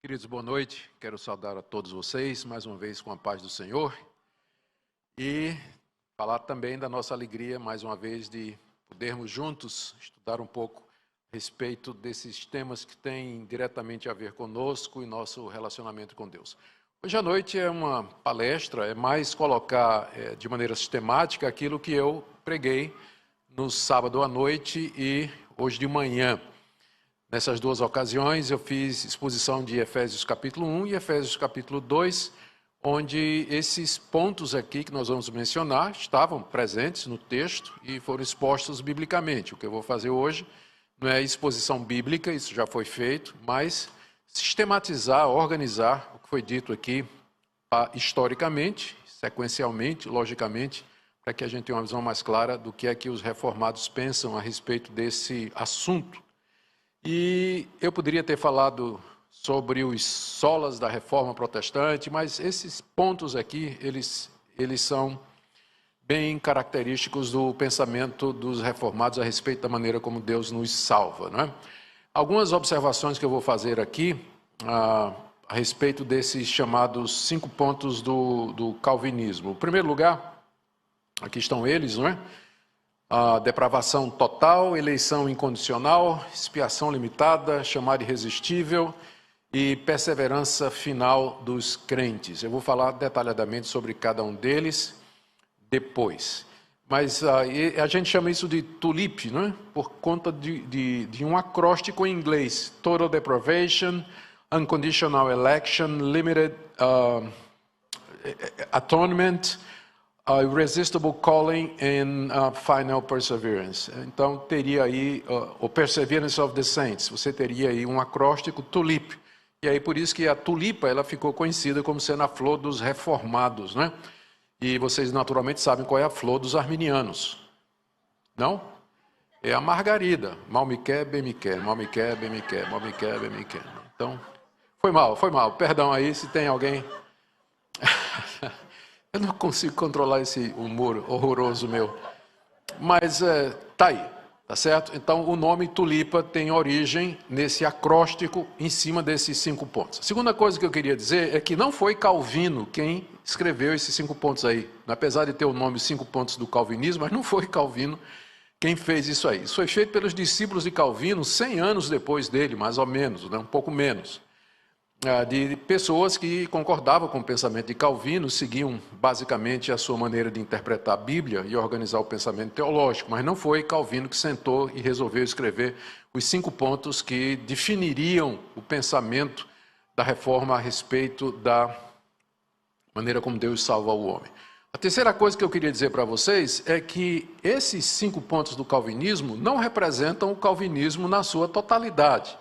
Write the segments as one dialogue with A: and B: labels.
A: Queridos, boa noite. Quero saudar a todos vocês, mais uma vez com a paz do Senhor. E falar também da nossa alegria, mais uma vez, de podermos juntos estudar um pouco a respeito desses temas que têm diretamente a ver conosco e nosso relacionamento com Deus. Hoje à noite é uma palestra, é mais colocar de maneira sistemática aquilo que eu preguei no sábado à noite e hoje de manhã. Nessas duas ocasiões eu fiz exposição de Efésios capítulo 1 e Efésios capítulo 2, onde esses pontos aqui que nós vamos mencionar estavam presentes no texto e foram expostos biblicamente. O que eu vou fazer hoje não é exposição bíblica, isso já foi feito, mas sistematizar, organizar o que foi dito aqui historicamente, sequencialmente, logicamente, para que a gente tenha uma visão mais clara do que é que os reformados pensam a respeito desse assunto. E eu poderia ter falado sobre os solas da reforma protestante, mas esses pontos aqui, eles são bem característicos do pensamento dos reformados a respeito da maneira como Deus nos salva, não é? Algumas observações que eu vou fazer aqui a respeito desses chamados 5 pontos do calvinismo. Em primeiro lugar, aqui estão eles, não é? A depravação total, eleição incondicional, expiação limitada, chamar irresistível e perseverança final dos crentes. Eu vou falar detalhadamente sobre cada um deles depois. Mas a gente chama isso de tulip, não é? Por conta de um acróstico em inglês. Total depravation, unconditional election, limited atonement, irresistible calling and final perseverance. Então, teria aí o Perseverance of the Saints. Você teria aí um acróstico tulip. E aí, por isso que a tulipa ela ficou conhecida como sendo a flor dos reformados, né? E vocês naturalmente sabem qual é a flor dos arminianos. Não? É a margarida. Mal me quer, bem me quer. Mal me quer, bem me quer. Mal me quer, bem me quer. Então, foi mal. Perdão aí se tem alguém... Eu não consigo controlar esse humor horroroso meu. Mas tá aí, tá certo? Então, o nome tulipa tem origem nesse acróstico em cima desses 5 pontos. A segunda coisa que eu queria dizer é que não foi Calvino quem escreveu esses 5 pontos aí. Apesar de ter o nome 5 pontos do calvinismo, mas não foi Calvino quem fez isso aí. Isso foi feito pelos discípulos de Calvino 100 anos depois dele, mais ou menos, né? Um pouco menos. De pessoas que concordavam com o pensamento de Calvino, seguiam basicamente a sua maneira de interpretar a Bíblia e organizar o pensamento teológico, mas não foi Calvino que sentou e resolveu escrever os 5 pontos que definiriam o pensamento da reforma a respeito da maneira como Deus salva o homem. A terceira coisa que eu queria dizer para vocês é que esses 5 pontos do calvinismo não representam o calvinismo na sua totalidade.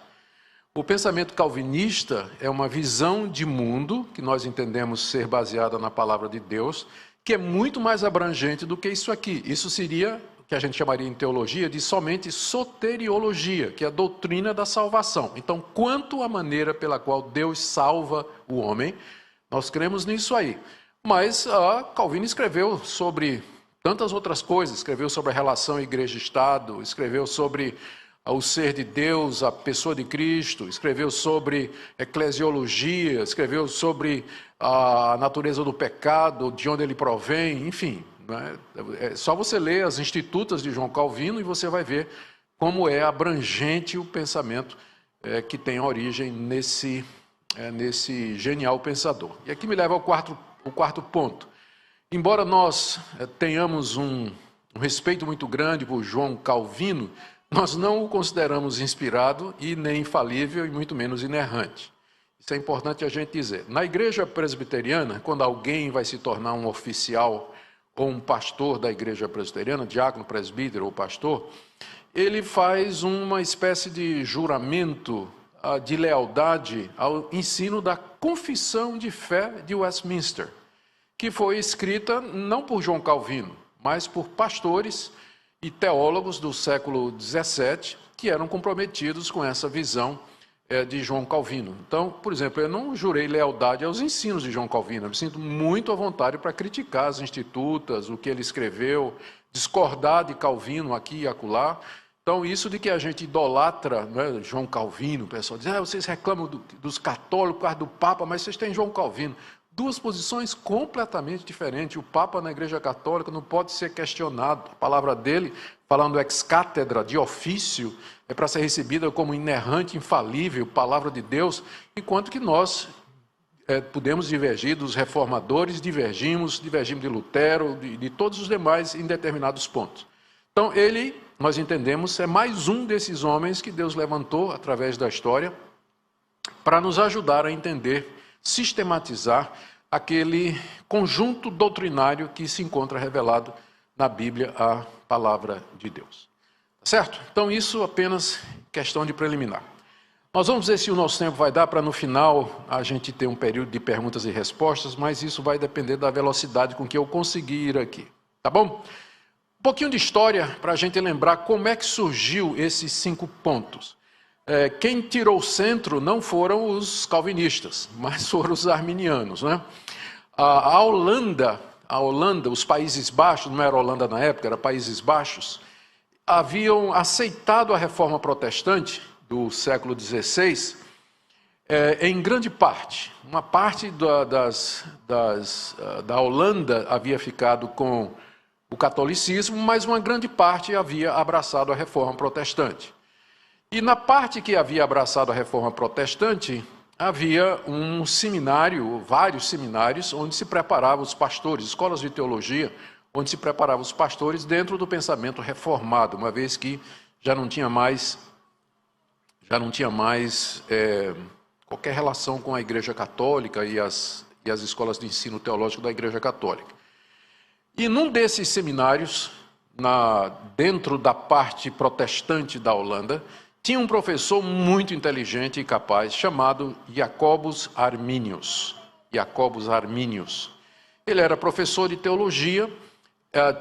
A: O pensamento calvinista é uma visão de mundo, que nós entendemos ser baseada na palavra de Deus, que é muito mais abrangente do que isso aqui. Isso seria o que a gente chamaria em teologia de somente soteriologia, que é a doutrina da salvação. Então, quanto à maneira pela qual Deus salva o homem, nós cremos nisso aí. Mas Calvino escreveu sobre tantas outras coisas, escreveu sobre a relação igreja-estado, escreveu sobre o ser de Deus, a pessoa de Cristo, escreveu sobre eclesiologia, escreveu sobre a natureza do pecado, de onde ele provém, enfim. Né? É só você ler as Institutas de João Calvino e você vai ver como é abrangente o pensamento que tem origem nesse genial pensador. E aqui me leva ao quarto ponto. Embora nós tenhamos um respeito muito grande por João Calvino, nós não o consideramos inspirado e nem infalível e muito menos inerrante. Isso é importante a gente dizer. Na igreja presbiteriana, quando alguém vai se tornar um oficial ou um pastor da igreja presbiteriana, diácono, presbítero ou pastor, ele faz uma espécie de juramento de lealdade ao ensino da Confissão de Fé de Westminster, que foi escrita não por João Calvino, mas por pastores e teólogos do século XVII, que eram comprometidos com essa visão de João Calvino. Então, por exemplo, eu não jurei lealdade aos ensinos de João Calvino, eu me sinto muito à vontade para criticar as institutas, o que ele escreveu, discordar de Calvino aqui e acolá. Então, isso de que a gente idolatra, né, João Calvino, o pessoal diz, vocês reclamam dos católicos por causa do Papa, mas vocês têm João Calvino. Duas posições completamente diferentes. O Papa na Igreja Católica não pode ser questionado. A palavra dele, falando ex cátedra, de ofício, é para ser recebida como inerrante, infalível, palavra de Deus, enquanto que nós podemos divergir dos reformadores, divergimos de Lutero, de todos os demais em determinados pontos. Então, ele, nós entendemos, é mais um desses homens que Deus levantou através da história para nos ajudar a entender, sistematizar aquele conjunto doutrinário que se encontra revelado na Bíblia, a palavra de Deus. Certo? Então, isso apenas questão de preliminar. Nós vamos ver se o nosso tempo vai dar para, no final, a gente ter um período de perguntas e respostas, mas isso vai depender da velocidade com que eu conseguir ir aqui. Tá bom? Um pouquinho de história para a gente lembrar como é que surgiu esses 5 pontos. Quem tirou o centro não foram os calvinistas, mas foram os arminianos, né? A Holanda, os Países Baixos, não era Holanda na época, era Países Baixos, haviam aceitado a reforma protestante do século XVI, em grande parte. Uma parte da Holanda havia ficado com o catolicismo, mas uma grande parte havia abraçado a reforma protestante. E na parte que havia abraçado a reforma protestante, havia um seminário, vários seminários, onde se preparavam os pastores, escolas de teologia, onde se preparavam os pastores dentro do pensamento reformado, uma vez que já não tinha mais qualquer relação com a Igreja Católica e as escolas de ensino teológico da Igreja Católica. E num desses seminários, dentro da parte protestante da Holanda, tinha um professor muito inteligente e capaz, chamado Jacobus Arminius. Jacobus Arminius. Ele era professor de teologia,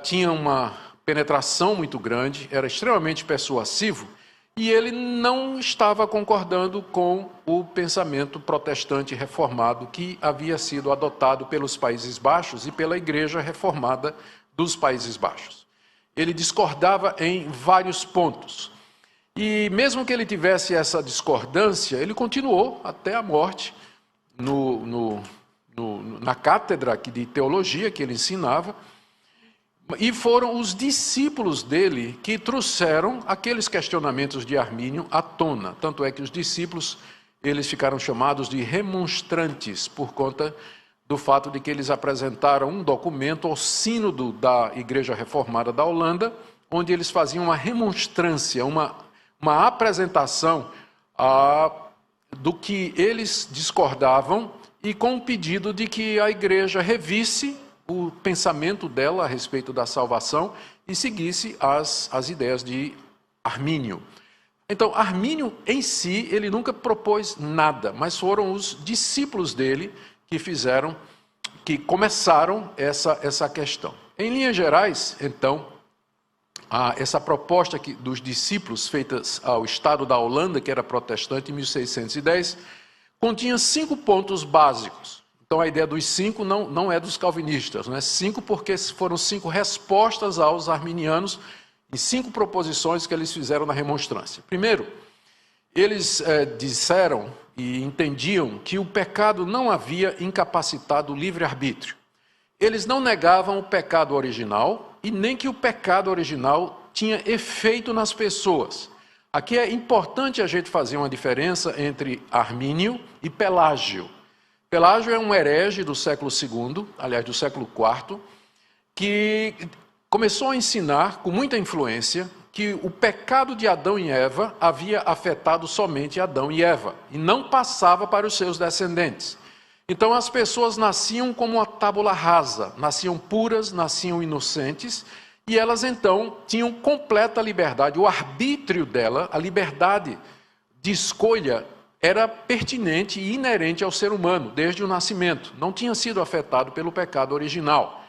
A: tinha uma penetração muito grande, era extremamente persuasivo, e ele não estava concordando com o pensamento protestante reformado que havia sido adotado pelos Países Baixos e pela Igreja Reformada dos Países Baixos. Ele discordava em vários pontos. E mesmo que ele tivesse essa discordância, ele continuou até a morte na cátedra de teologia que ele ensinava, e foram os discípulos dele que trouxeram aqueles questionamentos de Armínio à tona. Tanto é que os discípulos, eles ficaram chamados de remonstrantes, por conta do fato de que eles apresentaram um documento ao sínodo da Igreja Reformada da Holanda, onde eles faziam uma remonstrância, uma apresentação do que eles discordavam, e com o pedido de que a igreja revisse o pensamento dela a respeito da salvação e seguisse as ideias de Armínio. Então, Armínio em si, ele nunca propôs nada, mas foram os discípulos dele que começaram essa questão. Em linhas gerais, então, essa proposta dos discípulos feitas ao Estado da Holanda, que era protestante, em 1610, continha 5 pontos básicos. Então, a ideia dos 5 não é dos calvinistas, né? 5 porque foram 5 respostas aos arminianos em 5 proposições que eles fizeram na remonstrância. Primeiro, eles disseram e entendiam que o pecado não havia incapacitado o livre-arbítrio. Eles não negavam o pecado original e nem que o pecado original tinha efeito nas pessoas. Aqui é importante a gente fazer uma diferença entre Armínio e Pelágio. Pelágio é um herege do século II, aliás, do século IV, que começou a ensinar, com muita influência, que o pecado de Adão e Eva havia afetado somente Adão e Eva, e não passava para os seus descendentes. Então as pessoas nasciam como uma tábula rasa, nasciam puras, nasciam inocentes, e elas então tinham completa liberdade. O arbítrio dela, a liberdade de escolha, era pertinente e inerente ao ser humano, desde o nascimento. Não tinha sido afetado pelo pecado original.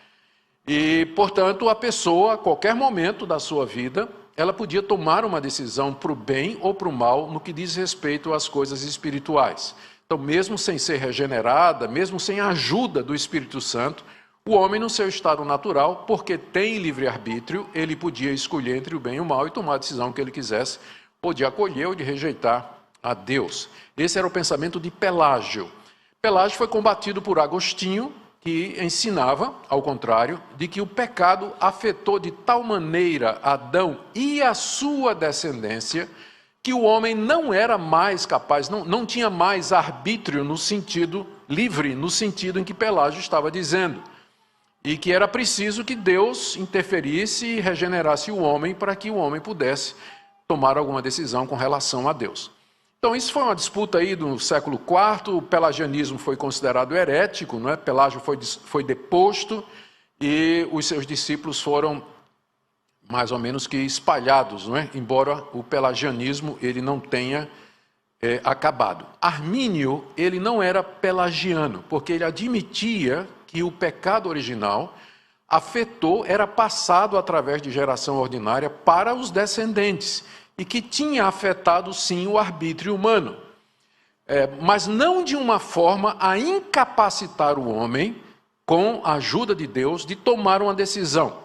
A: E, portanto, a pessoa, a qualquer momento da sua vida, ela podia tomar uma decisão para o bem ou para o mal no que diz respeito às coisas espirituais. Então, mesmo sem ser regenerada, mesmo sem a ajuda do Espírito Santo, O homem, no seu estado natural, porque tem livre-arbítrio, ele podia escolher entre o bem e o mal e tomar a decisão que ele quisesse, ou de acolher ou de rejeitar a Deus. Esse era o pensamento de Pelágio. Pelágio foi combatido por Agostinho, que ensinava, ao contrário, de que o pecado afetou de tal maneira Adão e a sua descendência, que o homem não era mais capaz, não tinha mais arbítrio no sentido livre, no sentido em que Pelágio estava dizendo. E que era preciso que Deus interferisse e regenerasse o homem para que o homem pudesse tomar alguma decisão com relação a Deus. Então, isso foi uma disputa aí do século IV, o pelagianismo foi considerado herético, não é? Pelágio foi deposto e os seus discípulos foram mais ou menos que espalhados, não é? Embora o pelagianismo ele não tenha acabado. Armínio, ele não era pelagiano, porque ele admitia que o pecado original afetou, era passado através de geração ordinária para os descendentes, e que tinha afetado, sim, o arbítrio humano. Mas não de uma forma a incapacitar o homem, com a ajuda de Deus, de tomar uma decisão.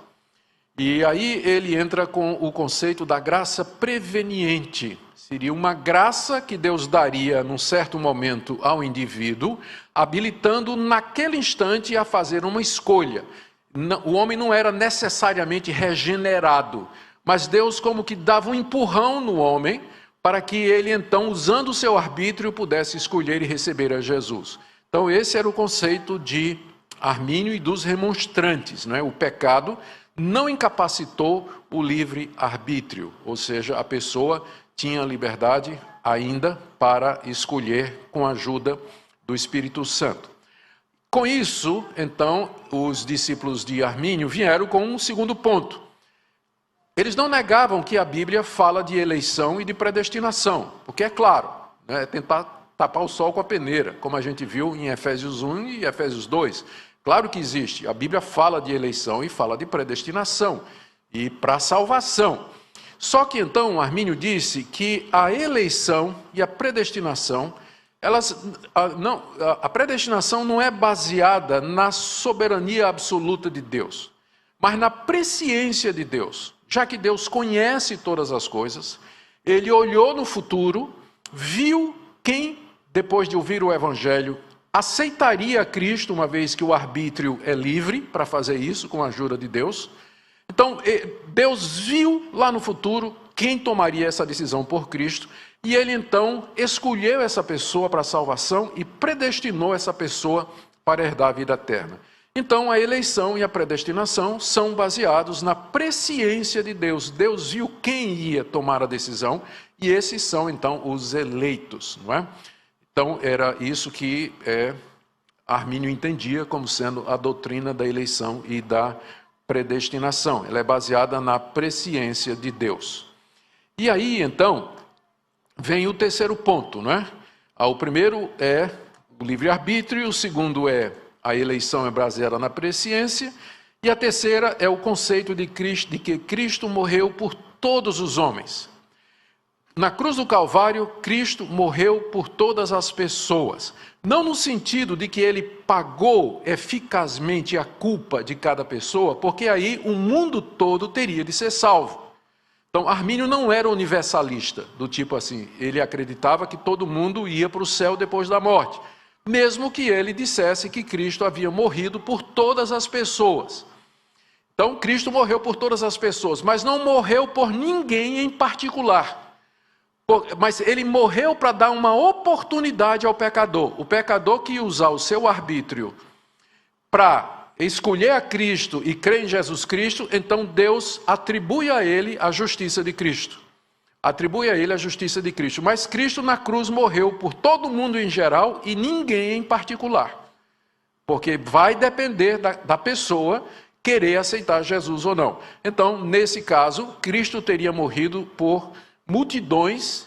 A: E aí ele entra com o conceito da graça preveniente. Seria uma graça que Deus daria num certo momento ao indivíduo, habilitando naquele instante a fazer uma escolha. O homem não era necessariamente regenerado, mas Deus como que dava um empurrão no homem para que ele então, usando o seu arbítrio, pudesse escolher e receber a Jesus. Então esse era o conceito de Armínio e dos remonstrantes, não é? O pecado não incapacitou o livre-arbítrio, ou seja, a pessoa tinha liberdade ainda para escolher com a ajuda do Espírito Santo. Com isso, então, os discípulos de Armínio vieram com um segundo ponto. Eles não negavam que a Bíblia fala de eleição e de predestinação, porque é claro, né, tentar tapar o sol com a peneira, como a gente viu em Efésios 1 e Efésios 2. Claro que existe, a Bíblia fala de eleição e fala de predestinação, e para salvação. Só que então Armínio disse que a eleição e a predestinação, a predestinação não é baseada na soberania absoluta de Deus, mas na presciência de Deus. Já que Deus conhece todas as coisas, ele olhou no futuro, viu quem, depois de ouvir o Evangelho, aceitaria Cristo, uma vez que o arbítrio é livre para fazer isso com a ajuda de Deus. Então, Deus viu lá no futuro quem tomaria essa decisão por Cristo, e ele então escolheu essa pessoa para a salvação e predestinou essa pessoa para herdar a vida eterna. Então, a eleição e a predestinação são baseados na presciência de Deus. Deus viu quem ia tomar a decisão, e esses são, então, os eleitos, não é? Então, era isso que Armínio entendia como sendo a doutrina da eleição e da predestinação. Ela é baseada na presciência de Deus. E aí, então, vem o terceiro ponto, não é? O primeiro é o livre-arbítrio, o segundo é a eleição é baseada na presciência, e a terceira é o conceito de Cristo, de que Cristo morreu por todos os homens. Na cruz do Calvário, Cristo morreu por todas as pessoas. Não no sentido de que ele pagou eficazmente a culpa de cada pessoa, porque aí o mundo todo teria de ser salvo. Então, Armínio não era universalista, do tipo assim, ele acreditava que todo mundo ia para o céu depois da morte, mesmo que ele dissesse que Cristo havia morrido por todas as pessoas. Então, Cristo morreu por todas as pessoas, mas não morreu por ninguém em particular. Mas ele morreu para dar uma oportunidade ao pecador. O pecador que usar o seu arbítrio para escolher a Cristo e crer em Jesus Cristo, então Deus atribui a ele a justiça de Cristo. Atribui a ele a justiça de Cristo. Mas Cristo na cruz morreu por todo mundo em geral e ninguém em particular. Porque vai depender da pessoa querer aceitar Jesus ou não. Então, nesse caso, Cristo teria morrido por multidões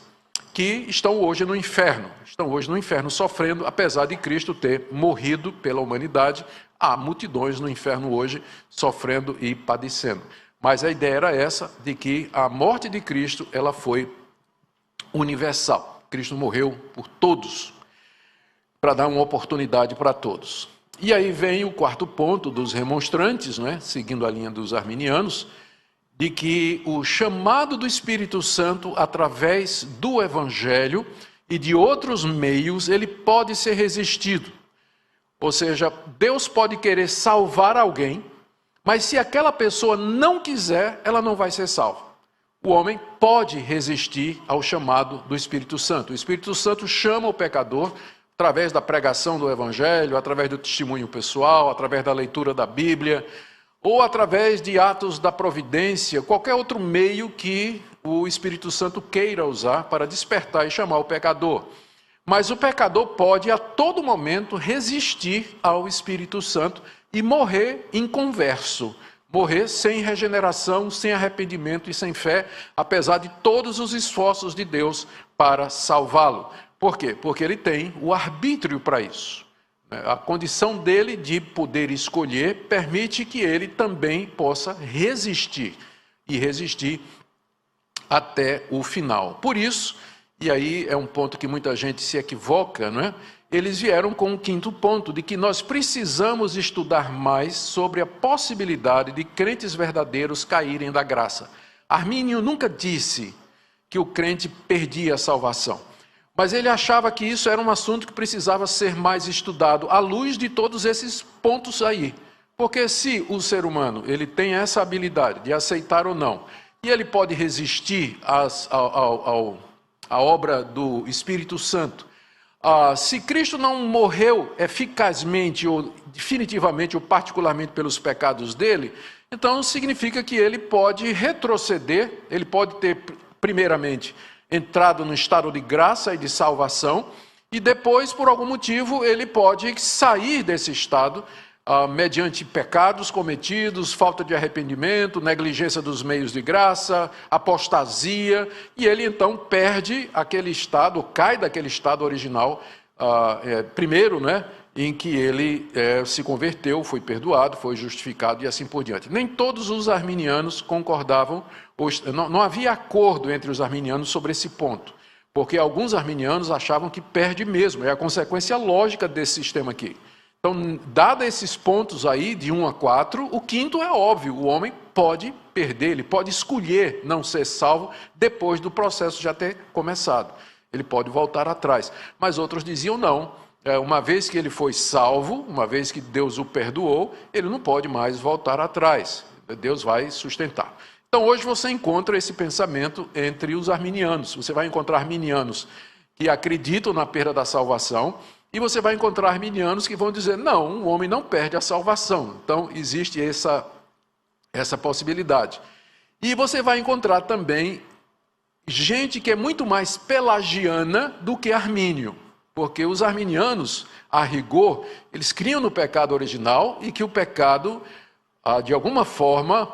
A: que estão hoje no inferno. Estão hoje no inferno sofrendo, apesar de Cristo ter morrido pela humanidade. Há multidões no inferno hoje sofrendo e padecendo. Mas a ideia era essa, de que a morte de Cristo, ela foi universal. Cristo morreu por todos, para dar uma oportunidade para todos. E aí vem o quarto ponto dos remonstrantes, né, seguindo a linha dos arminianos, de que o chamado do Espírito Santo através do Evangelho e de outros meios, ele pode ser resistido. Ou seja, Deus pode querer salvar alguém, mas se aquela pessoa não quiser, ela não vai ser salva. O homem pode resistir ao chamado do Espírito Santo. O Espírito Santo chama o pecador através da pregação do Evangelho, através do testemunho pessoal, através da leitura da Bíblia, ou através de atos da providência, qualquer outro meio que o Espírito Santo queira usar para despertar e chamar o pecador. Mas o pecador pode, a todo momento, resistir ao Espírito Santo e morrer inconverso, morrer sem regeneração, sem arrependimento e sem fé, apesar de todos os esforços de Deus para salvá-lo. Por quê? Porque ele tem o arbítrio para isso. A condição dele de poder escolher permite que ele também possa resistir, e resistir até o final. Por isso, e aí é um ponto que muita gente se equivoca, não é? Eles vieram com o quinto ponto, de que nós precisamos estudar mais sobre a possibilidade de crentes verdadeiros caírem da graça. Armínio nunca disse que o crente perdia a salvação, mas ele achava que isso era um assunto que precisava ser mais estudado, à luz de todos esses pontos aí. Porque se o ser humano ele tem essa habilidade de aceitar ou não, e ele pode resistir à obra do Espírito Santo, se Cristo não morreu eficazmente, ou definitivamente, ou particularmente pelos pecados dele, então significa que ele pode retroceder, ele pode ter, primeiramente, entrado no estado de graça e de salvação, e depois, por algum motivo, ele pode sair desse estado, mediante pecados cometidos, falta de arrependimento, negligência dos meios de graça, apostasia, e ele então perde aquele estado, cai daquele estado original, primeiro, né, em que ele se converteu, foi perdoado, foi justificado e assim por diante. Nem todos os arminianos concordavam, não havia acordo entre os arminianos sobre esse ponto, porque alguns arminianos achavam que perde mesmo, é a consequência lógica desse sistema aqui. Então, dado esses pontos aí, de 1 a 4, o quinto é óbvio, o homem pode perder, ele pode escolher não ser salvo depois do processo já ter começado. Ele pode voltar atrás. Mas outros diziam não, uma vez que ele foi salvo, uma vez que Deus o perdoou, ele não pode mais voltar atrás. Deus vai sustentar. Então, hoje você encontra esse pensamento entre os arminianos. Você vai encontrar arminianos que acreditam na perda da salvação, e você vai encontrar arminianos que vão dizer, não, o homem não perde a salvação. Então, existe essa possibilidade. E você vai encontrar também gente que é muito mais pelagiana do que armínio. Porque os arminianos, a rigor, eles criam no pecado original e que o pecado, de alguma forma,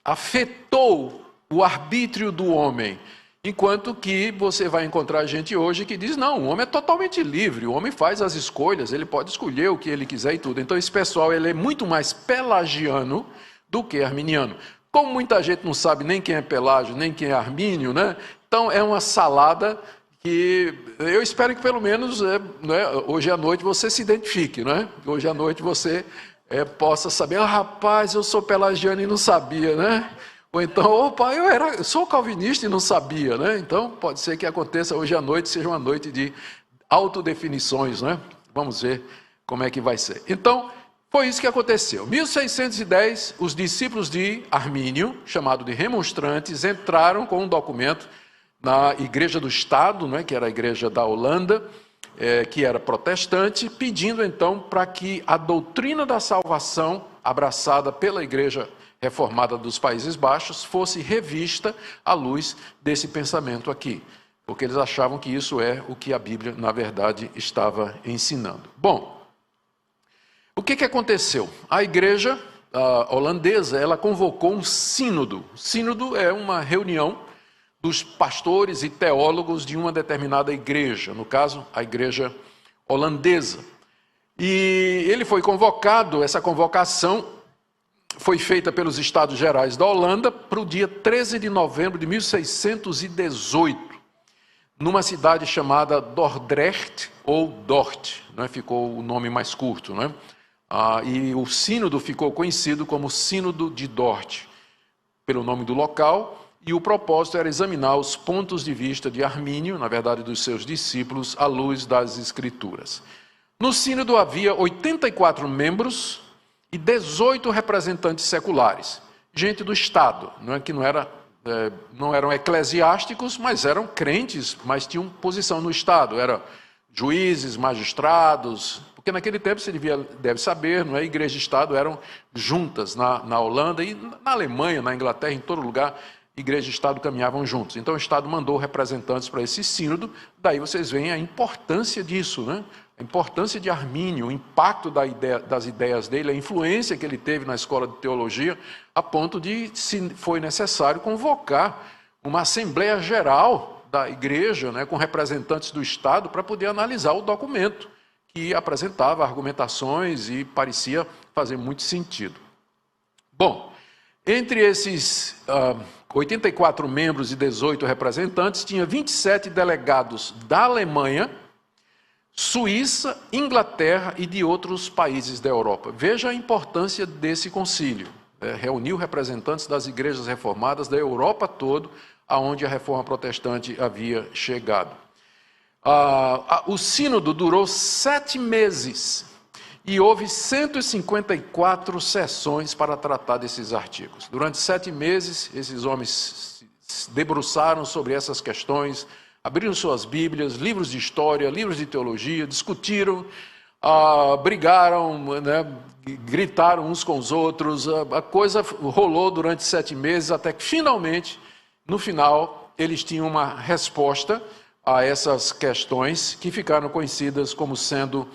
A: afetou o arbítrio do homem. Enquanto que você vai encontrar gente hoje que diz, não, o homem é totalmente livre, o homem faz as escolhas, ele pode escolher o que ele quiser e tudo. Então esse pessoal ele é muito mais pelagiano do que arminiano. Como muita gente não sabe nem quem é Pelágio, nem quem é Armínio, né? Então é uma salada que eu espero que pelo menos hoje à noite você se identifique, né? Hoje à noite você possa saber, rapaz, eu sou pelagiano e não sabia, né? Ou então, opa, eu sou calvinista e não sabia, né? Então, pode ser que aconteça hoje à noite, seja uma noite de autodefinições, né? Vamos ver como é que vai ser. Então, foi isso que aconteceu. Em 1610, os discípulos de Armínio, chamado de remonstrantes, entraram com um documento na Igreja do Estado, né, que era a Igreja da Holanda, que era protestante, pedindo então para que a doutrina da salvação, abraçada pela Igreja Reformada dos Países Baixos, fosse revista à luz desse pensamento aqui, porque eles achavam que isso é o que a Bíblia, na verdade, estava ensinando. Bom, o que aconteceu? A igreja holandesa, ela convocou um sínodo. Sínodo é uma reunião dos pastores e teólogos de uma determinada igreja, no caso, a igreja holandesa. E ele foi convocado, essa convocação foi feita pelos Estados Gerais da Holanda para o dia 13 de novembro de 1618. numa cidade chamada Dordrecht, ou Dort, né? Ficou o nome mais curto. Né? E o sínodo ficou conhecido como Sínodo de Dort, pelo nome do local, e o propósito era examinar os pontos de vista de Armínio, na verdade dos seus discípulos, à luz das Escrituras. No sínodo havia 84 membros e 18 representantes seculares, gente do Estado, que não eram eclesiásticos, mas eram crentes, mas tinham posição no Estado, eram juízes, magistrados, porque naquele tempo, você deve saber, igreja e Estado eram juntas na Holanda e na Alemanha, na Inglaterra, em todo lugar, igreja e Estado caminhavam juntos. Então o Estado mandou representantes para esse sínodo, daí vocês veem a importância disso, né? A importância de Armínio, o impacto das ideias dele, a influência que ele teve na escola de teologia, a ponto de, se foi necessário, convocar uma Assembleia Geral da igreja, com representantes do Estado, para poder analisar o documento, que apresentava argumentações e parecia fazer muito sentido. Bom, entre esses 84 membros e 18 representantes, tinha 27 delegados da Alemanha, Suíça, Inglaterra e de outros países da Europa. Veja a importância desse concílio. Reuniu representantes das igrejas reformadas da Europa toda, aonde a reforma protestante havia chegado. O sínodo durou 7 meses e houve 154 sessões para tratar desses artigos. Durante 7 meses, esses homens se debruçaram sobre essas questões, abriram suas Bíblias, livros de história, livros de teologia, discutiram, brigaram, gritaram uns com os outros. A coisa rolou durante 7 meses, até que finalmente, no final, eles tinham uma resposta a essas questões que ficaram conhecidas como sendo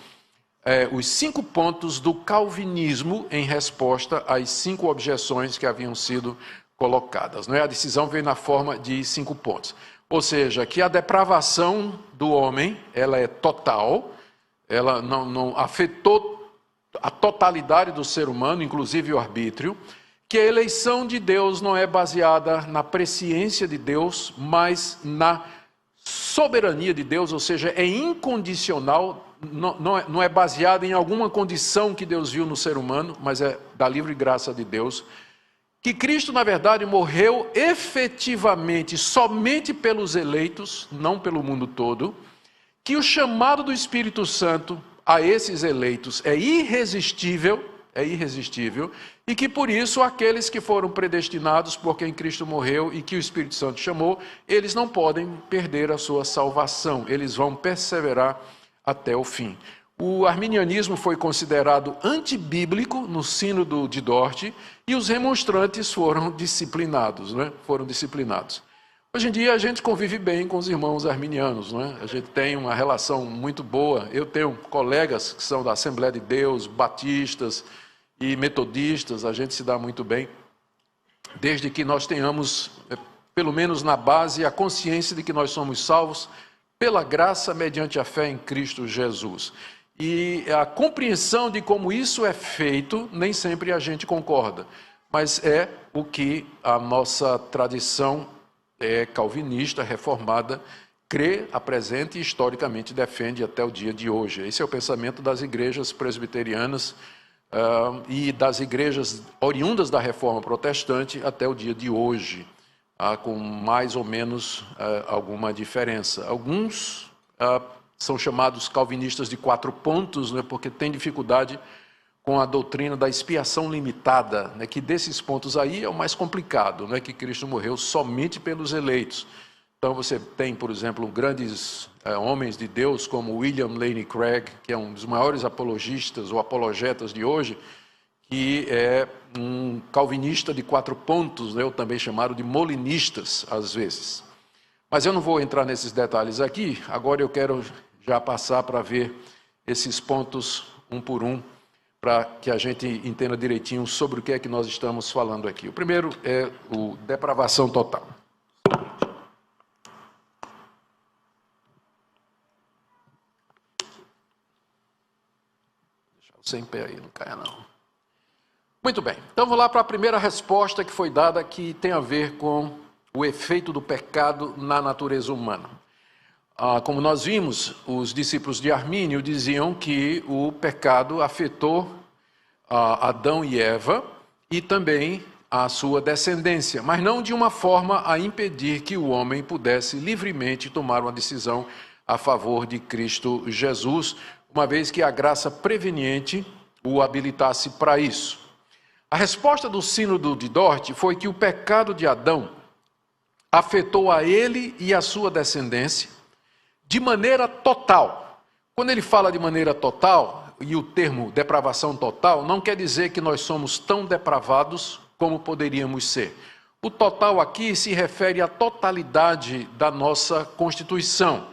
A: os 5 pontos do calvinismo em resposta às 5 objeções que haviam sido colocadas. A decisão veio na forma de 5 pontos. Ou seja, que a depravação do homem, ela é total, ela não afetou a totalidade do ser humano, inclusive o arbítrio, que a eleição de Deus não é baseada na presciência de Deus, mas na soberania de Deus, ou seja, é incondicional, não é baseada em alguma condição que Deus viu no ser humano, mas é da livre graça de Deus. Que Cristo, na verdade, morreu efetivamente somente pelos eleitos, não pelo mundo todo, que o chamado do Espírito Santo a esses eleitos é irresistível, e que por isso aqueles que foram predestinados por quem Cristo morreu e que o Espírito Santo chamou, eles não podem perder a sua salvação, eles vão perseverar até o fim. O arminianismo foi considerado antibíblico no sínodo de Dort e os remonstrantes foram disciplinados, Hoje em dia a gente convive bem com os irmãos arminianos, A gente tem uma relação muito boa. Eu tenho colegas que são da Assembleia de Deus, batistas e metodistas, a gente se dá muito bem, desde que nós tenhamos, pelo menos na base, a consciência de que nós somos salvos pela graça mediante a fé em Cristo Jesus. E a compreensão de como isso é feito, nem sempre a gente concorda, mas é o que a nossa tradição calvinista, reformada, crê, apresenta e historicamente defende até o dia de hoje. Esse é o pensamento das igrejas presbiterianas e das igrejas oriundas da reforma protestante até o dia de hoje, com mais ou menos alguma diferença. Alguns são chamados calvinistas de 4 pontos, porque têm dificuldade com a doutrina da expiação limitada, que desses pontos aí é o mais complicado, que Cristo morreu somente pelos eleitos. Então você tem, por exemplo, grandes homens de Deus como William Lane Craig, que é um dos maiores apologistas ou apologetas de hoje, que é um calvinista de 4 pontos, ou também chamado de molinistas, às vezes. Mas eu não vou entrar nesses detalhes aqui, agora eu quero já passar para ver esses pontos um por um, para que a gente entenda direitinho sobre o que é que nós estamos falando aqui. O primeiro é o depravação total. Deixa você em pé aí, não caia não. Muito bem, então vamos lá para a primeira resposta que foi dada, que tem a ver com o efeito do pecado na natureza humana. Como nós vimos, os discípulos de Armínio diziam que o pecado afetou Adão e Eva e também a sua descendência, mas não de uma forma a impedir que o homem pudesse livremente tomar uma decisão a favor de Cristo Jesus, uma vez que a graça preveniente o habilitasse para isso. A resposta do Sínodo de Dort foi que o pecado de Adão afetou a ele e a sua descendência de maneira total. Quando ele fala de maneira total, e o termo depravação total, não quer dizer que nós somos tão depravados como poderíamos ser. O total aqui se refere à totalidade da nossa constituição.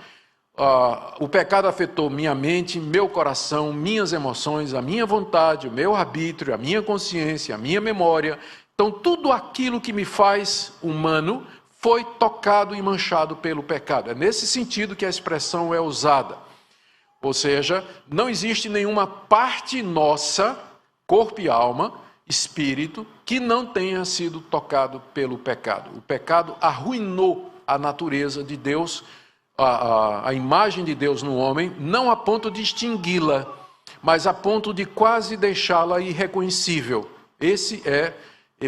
A: O pecado afetou minha mente, meu coração, minhas emoções, a minha vontade, o meu arbítrio, a minha consciência, a minha memória. Então, tudo aquilo que me faz humano foi tocado e manchado pelo pecado. É nesse sentido que a expressão é usada. Ou seja, não existe nenhuma parte nossa, corpo e alma, espírito, que não tenha sido tocado pelo pecado. O pecado arruinou a natureza de Deus, a imagem de Deus no homem, não a ponto de extingui-la, mas a ponto de quase deixá-la irreconhecível.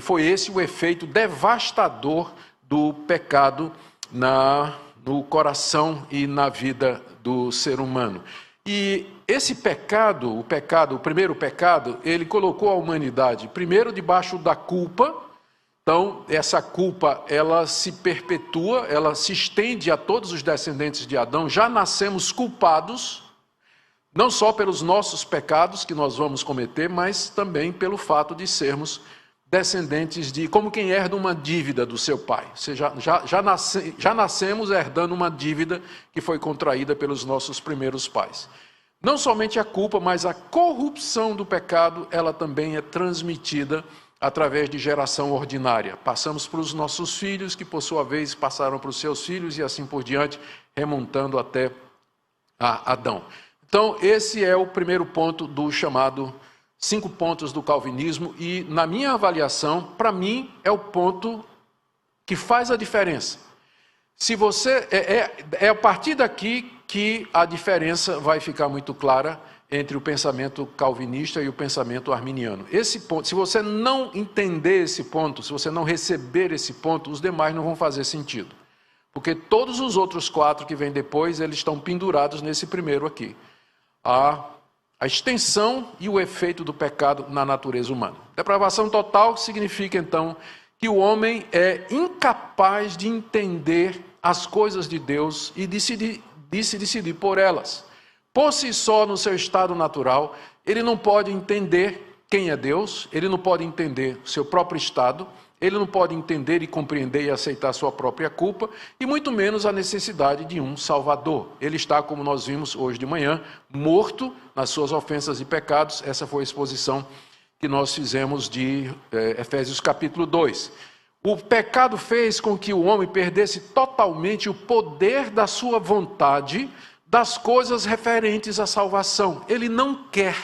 A: Foi esse o efeito devastador do pecado no coração e na vida do ser humano. E esse pecado, o primeiro pecado, ele colocou a humanidade primeiro debaixo da culpa. Então, essa culpa, ela se perpetua, ela se estende a todos os descendentes de Adão. Já nascemos culpados, não só pelos nossos pecados que nós vamos cometer, mas também pelo fato de sermos descendentes como quem herda uma dívida do seu pai. Ou seja, já nascemos herdando uma dívida que foi contraída pelos nossos primeiros pais. Não somente a culpa, mas a corrupção do pecado, ela também é transmitida através de geração ordinária. Passamos para os nossos filhos, que por sua vez passaram para os seus filhos e assim por diante, remontando até a Adão. Então, esse é o primeiro ponto do chamado 5 pontos do calvinismo e, na minha avaliação, para mim, é o ponto que faz a diferença. Se você é a partir daqui que a diferença vai ficar muito clara entre o pensamento calvinista e o pensamento arminiano. Esse ponto, se você não entender esse ponto, se você não receber esse ponto, os demais não vão fazer sentido. Porque todos os outros 4 que vêm depois, eles estão pendurados nesse primeiro aqui. A extensão e o efeito do pecado na natureza humana. Depravação total significa, então, que o homem é incapaz de entender as coisas de Deus e de se decidir por elas. Por si só, no seu estado natural, ele não pode entender quem é Deus, ele não pode entender o seu próprio estado, ele não pode entender e compreender e aceitar sua própria culpa, e muito menos a necessidade de um Salvador. Ele está, como nós vimos hoje de manhã, morto nas suas ofensas e pecados. Essa foi a exposição que nós fizemos de Efésios capítulo 2. O pecado fez com que o homem perdesse totalmente o poder da sua vontade das coisas referentes à salvação. Ele não quer.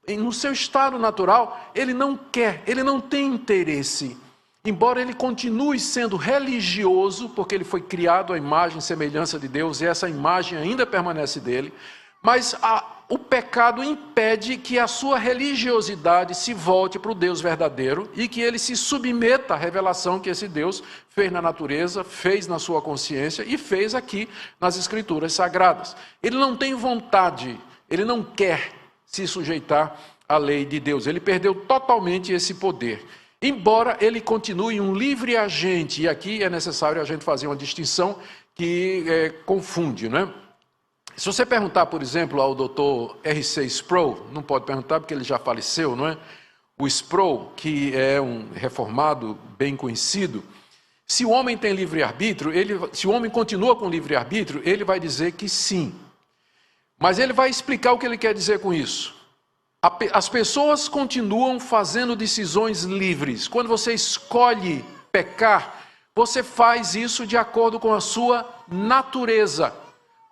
A: No seu estado natural, ele não quer, ele não tem interesse. Embora ele continue sendo religioso, porque ele foi criado à imagem e semelhança de Deus, e essa imagem ainda permanece dele, mas o pecado impede que a sua religiosidade se volte para o Deus verdadeiro e que ele se submeta à revelação que esse Deus fez na natureza, fez na sua consciência e fez aqui nas Escrituras Sagradas. Ele não tem vontade, ele não quer se sujeitar à lei de Deus. Ele perdeu totalmente esse poder. Embora ele continue um livre agente, e aqui é necessário a gente fazer uma distinção que confunde, não é? Se você perguntar, por exemplo, ao Dr. R.C. Sproul, não pode perguntar porque ele já faleceu, não é? O Sproul, que é um reformado bem conhecido, se o homem tem livre-arbítrio, se o homem continua com livre-arbítrio, ele vai dizer que sim. Mas ele vai explicar o que ele quer dizer com isso. As pessoas continuam fazendo decisões livres. Quando você escolhe pecar, você faz isso de acordo com a sua natureza.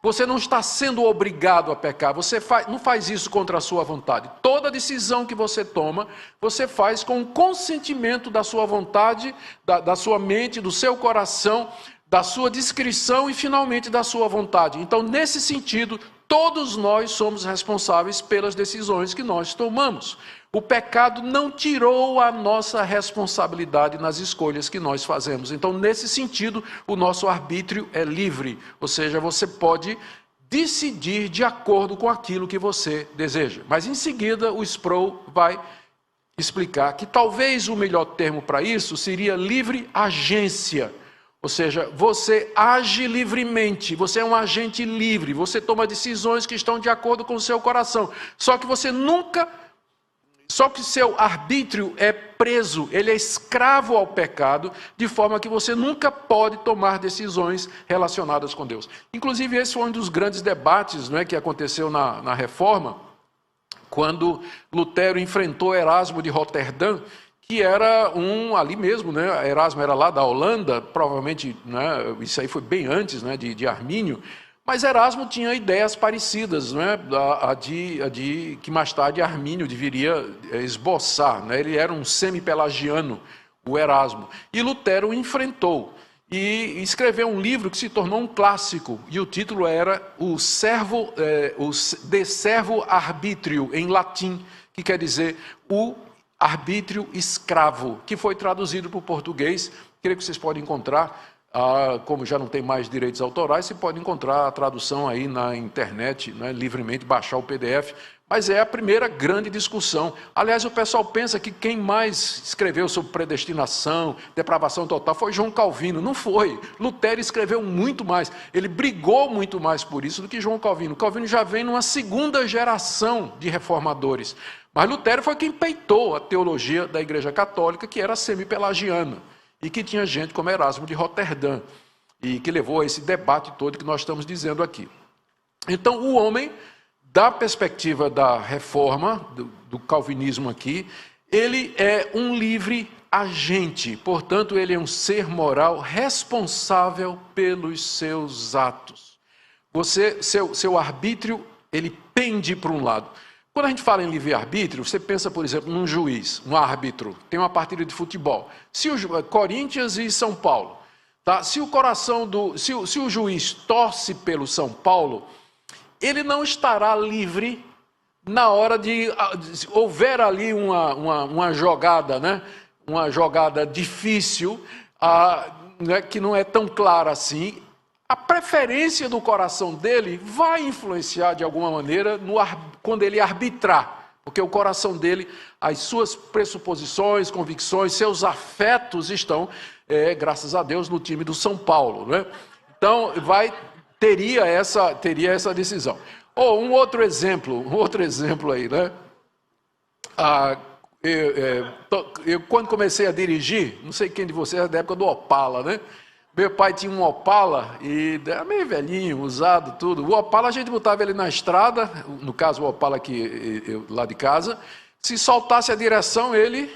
A: Você não está sendo obrigado a pecar, você não faz isso contra a sua vontade. Toda decisão que você toma, você faz com o consentimento da sua vontade, da sua mente, do seu coração, da sua discrição e, finalmente, da sua vontade. Então, nesse sentido, todos nós somos responsáveis pelas decisões que nós tomamos. O pecado não tirou a nossa responsabilidade nas escolhas que nós fazemos. Então, nesse sentido, o nosso arbítrio é livre. Ou seja, você pode decidir de acordo com aquilo que você deseja. Mas, em seguida, o Sproul vai explicar que talvez o melhor termo para isso seria livre agência. Ou seja, você age livremente, você é um agente livre, você toma decisões que estão de acordo com o seu coração. Só que seu arbítrio é preso, ele é escravo ao pecado, de forma que você nunca pode tomar decisões relacionadas com Deus. Inclusive, esse foi um dos grandes debates, não é, que aconteceu na Reforma, quando Lutero enfrentou Erasmo de Roterdã, que era ali mesmo, né? Erasmo era lá da Holanda, provavelmente, né, isso aí foi bem antes, né, de Armínio, mas Erasmo tinha ideias parecidas, né, que mais tarde Armínio deveria esboçar, né? Ele era um semi-pelagiano, o Erasmo, e Lutero o enfrentou, e escreveu um livro que se tornou um clássico, e o título era De Servo Arbitrio, em latim, que quer dizer o arbítrio escravo, que foi traduzido para o português. Creio que vocês podem encontrar, como já não tem mais direitos autorais, você pode encontrar a tradução aí na internet, né, livremente, baixar o PDF, mas é a primeira grande discussão. Aliás, o pessoal pensa que quem mais escreveu sobre predestinação, depravação total, foi João Calvino. Não foi. Lutero escreveu muito mais, ele brigou muito mais por isso do que João Calvino. Calvino já vem numa segunda geração de reformadores. Mas Lutero foi quem peitou a teologia da Igreja Católica, que era semi-pelagiana, e que tinha gente como Erasmo de Roterdã, e que levou a esse debate todo que nós estamos dizendo aqui. Então, o homem, da perspectiva da reforma, do calvinismo aqui, ele é um livre agente, portanto, ele é um ser moral responsável pelos seus atos. Seu arbítrio, ele pende para um lado. Quando a gente fala em livre-arbítrio, você pensa, por exemplo, num juiz, um árbitro, tem uma partida de futebol. Se o Corinthians e São Paulo, tá? Se o juiz torce pelo São Paulo, ele não estará livre na hora de houver ali uma jogada, né? Uma jogada difícil, né? Que não é tão clara assim. A preferência do coração dele vai influenciar de alguma maneira quando ele arbitrar, porque o coração dele, as suas pressuposições, convicções, seus afetos estão, graças a Deus, no time do São Paulo, né? Então, teria essa decisão. Ou um outro exemplo aí, né? Eu quando comecei a dirigir, não sei quem de vocês é da época do Opala, né? Meu pai tinha um Opala, e era meio velhinho, usado, tudo. O Opala a gente botava ele na estrada, no caso o Opala aqui, lá de casa, se soltasse a direção, ele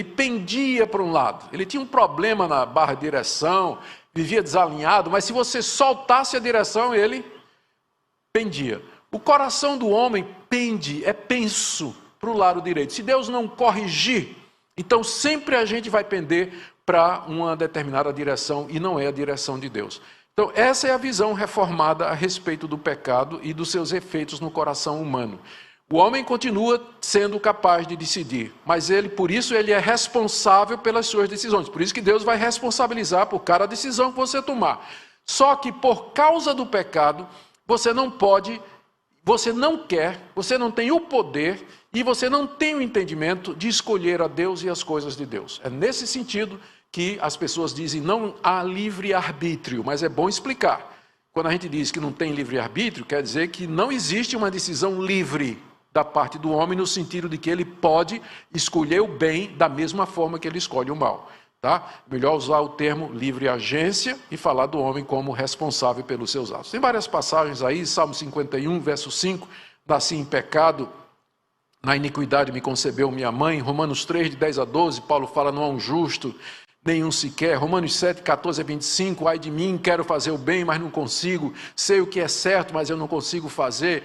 A: pendia para um lado. Ele tinha um problema na barra de direção, vivia desalinhado, mas se você soltasse a direção, ele pendia. O coração do homem é penso para o lado direito. Se Deus não corrigir, então sempre a gente vai pender para uma determinada direção, e não é a direção de Deus. Então, essa é a visão reformada a respeito do pecado e dos seus efeitos no coração humano. O homem continua sendo capaz de decidir, mas por isso ele é responsável pelas suas decisões. Por isso que Deus vai responsabilizar por cada decisão que você tomar. Só que por causa do pecado, você não pode, você não quer, você não tem o poder e você não tem o entendimento de escolher a Deus e as coisas de Deus. É nesse sentido que as pessoas dizem não há livre-arbítrio, mas é bom explicar. Quando a gente diz que não tem livre-arbítrio, quer dizer que não existe uma decisão livre da parte do homem, no sentido de que ele pode escolher o bem da mesma forma que ele escolhe o mal. Tá? Melhor usar o termo livre agência e falar do homem como responsável pelos seus atos. Tem várias passagens aí, Salmo 51, verso 5, nasci em pecado, na iniquidade me concebeu minha mãe. Romanos 3, de 10 a 12, Paulo fala, não há um justo, nenhum sequer. Romanos 7, 14 a 25, ai de mim, quero fazer o bem, mas não consigo. Sei o que é certo, mas eu não consigo fazer.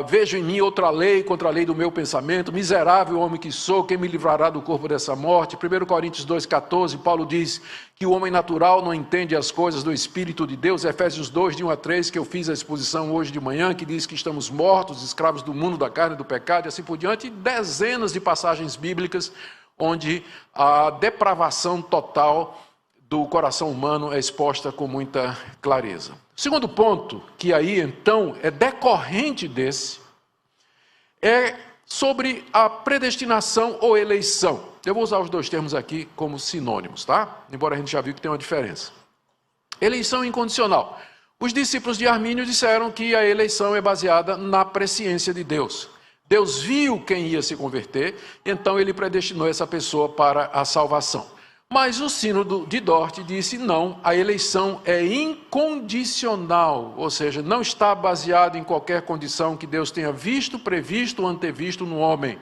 A: Vejo em mim outra lei contra a lei do meu pensamento. Miserável homem que sou, quem me livrará do corpo dessa morte? 1 Coríntios 2, 14, Paulo diz que o homem natural não entende as coisas do Espírito de Deus. Efésios 2, de 1 a 3, que eu fiz a exposição hoje de manhã, que diz que estamos mortos, escravos do mundo, da carne e do pecado, e assim por diante. E dezenas de passagens bíblicas onde a depravação total do coração humano é exposta com muita clareza. O segundo ponto, que aí então é decorrente desse, é sobre a predestinação ou eleição. Eu vou usar os dois termos aqui como sinônimos, tá? Embora a gente já viu que tem uma diferença. Eleição incondicional. Os discípulos de Armínio disseram que a eleição é baseada na presciência de Deus. Deus viu quem ia se converter, então ele predestinou essa pessoa para a salvação. Mas o sínodo de Dort disse não, a eleição é incondicional, ou seja, não está baseado em qualquer condição que Deus tenha visto, previsto ou antevisto no homem.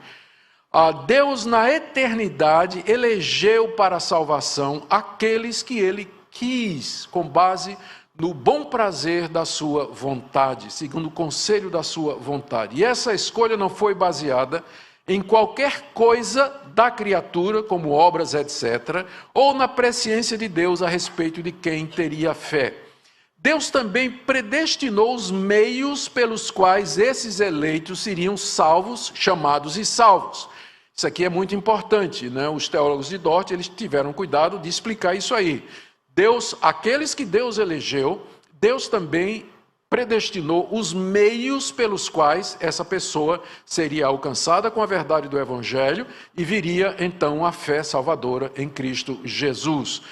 A: Deus na eternidade elegeu para a salvação aqueles que ele quis, com base no bom prazer da sua vontade, segundo o conselho da sua vontade. E essa escolha não foi baseada em qualquer coisa da criatura, como obras, etc., ou na presciência de Deus a respeito de quem teria fé. Deus também predestinou os meios pelos quais esses eleitos seriam salvos, chamados e salvos. Isso aqui é muito importante, né? Os teólogos de Dort, eles tiveram cuidado de explicar isso aí. Deus, aqueles que Deus elegeu, Deus também predestinou os meios pelos quais essa pessoa seria alcançada com a verdade do Evangelho e viria então a fé salvadora em Cristo Jesus.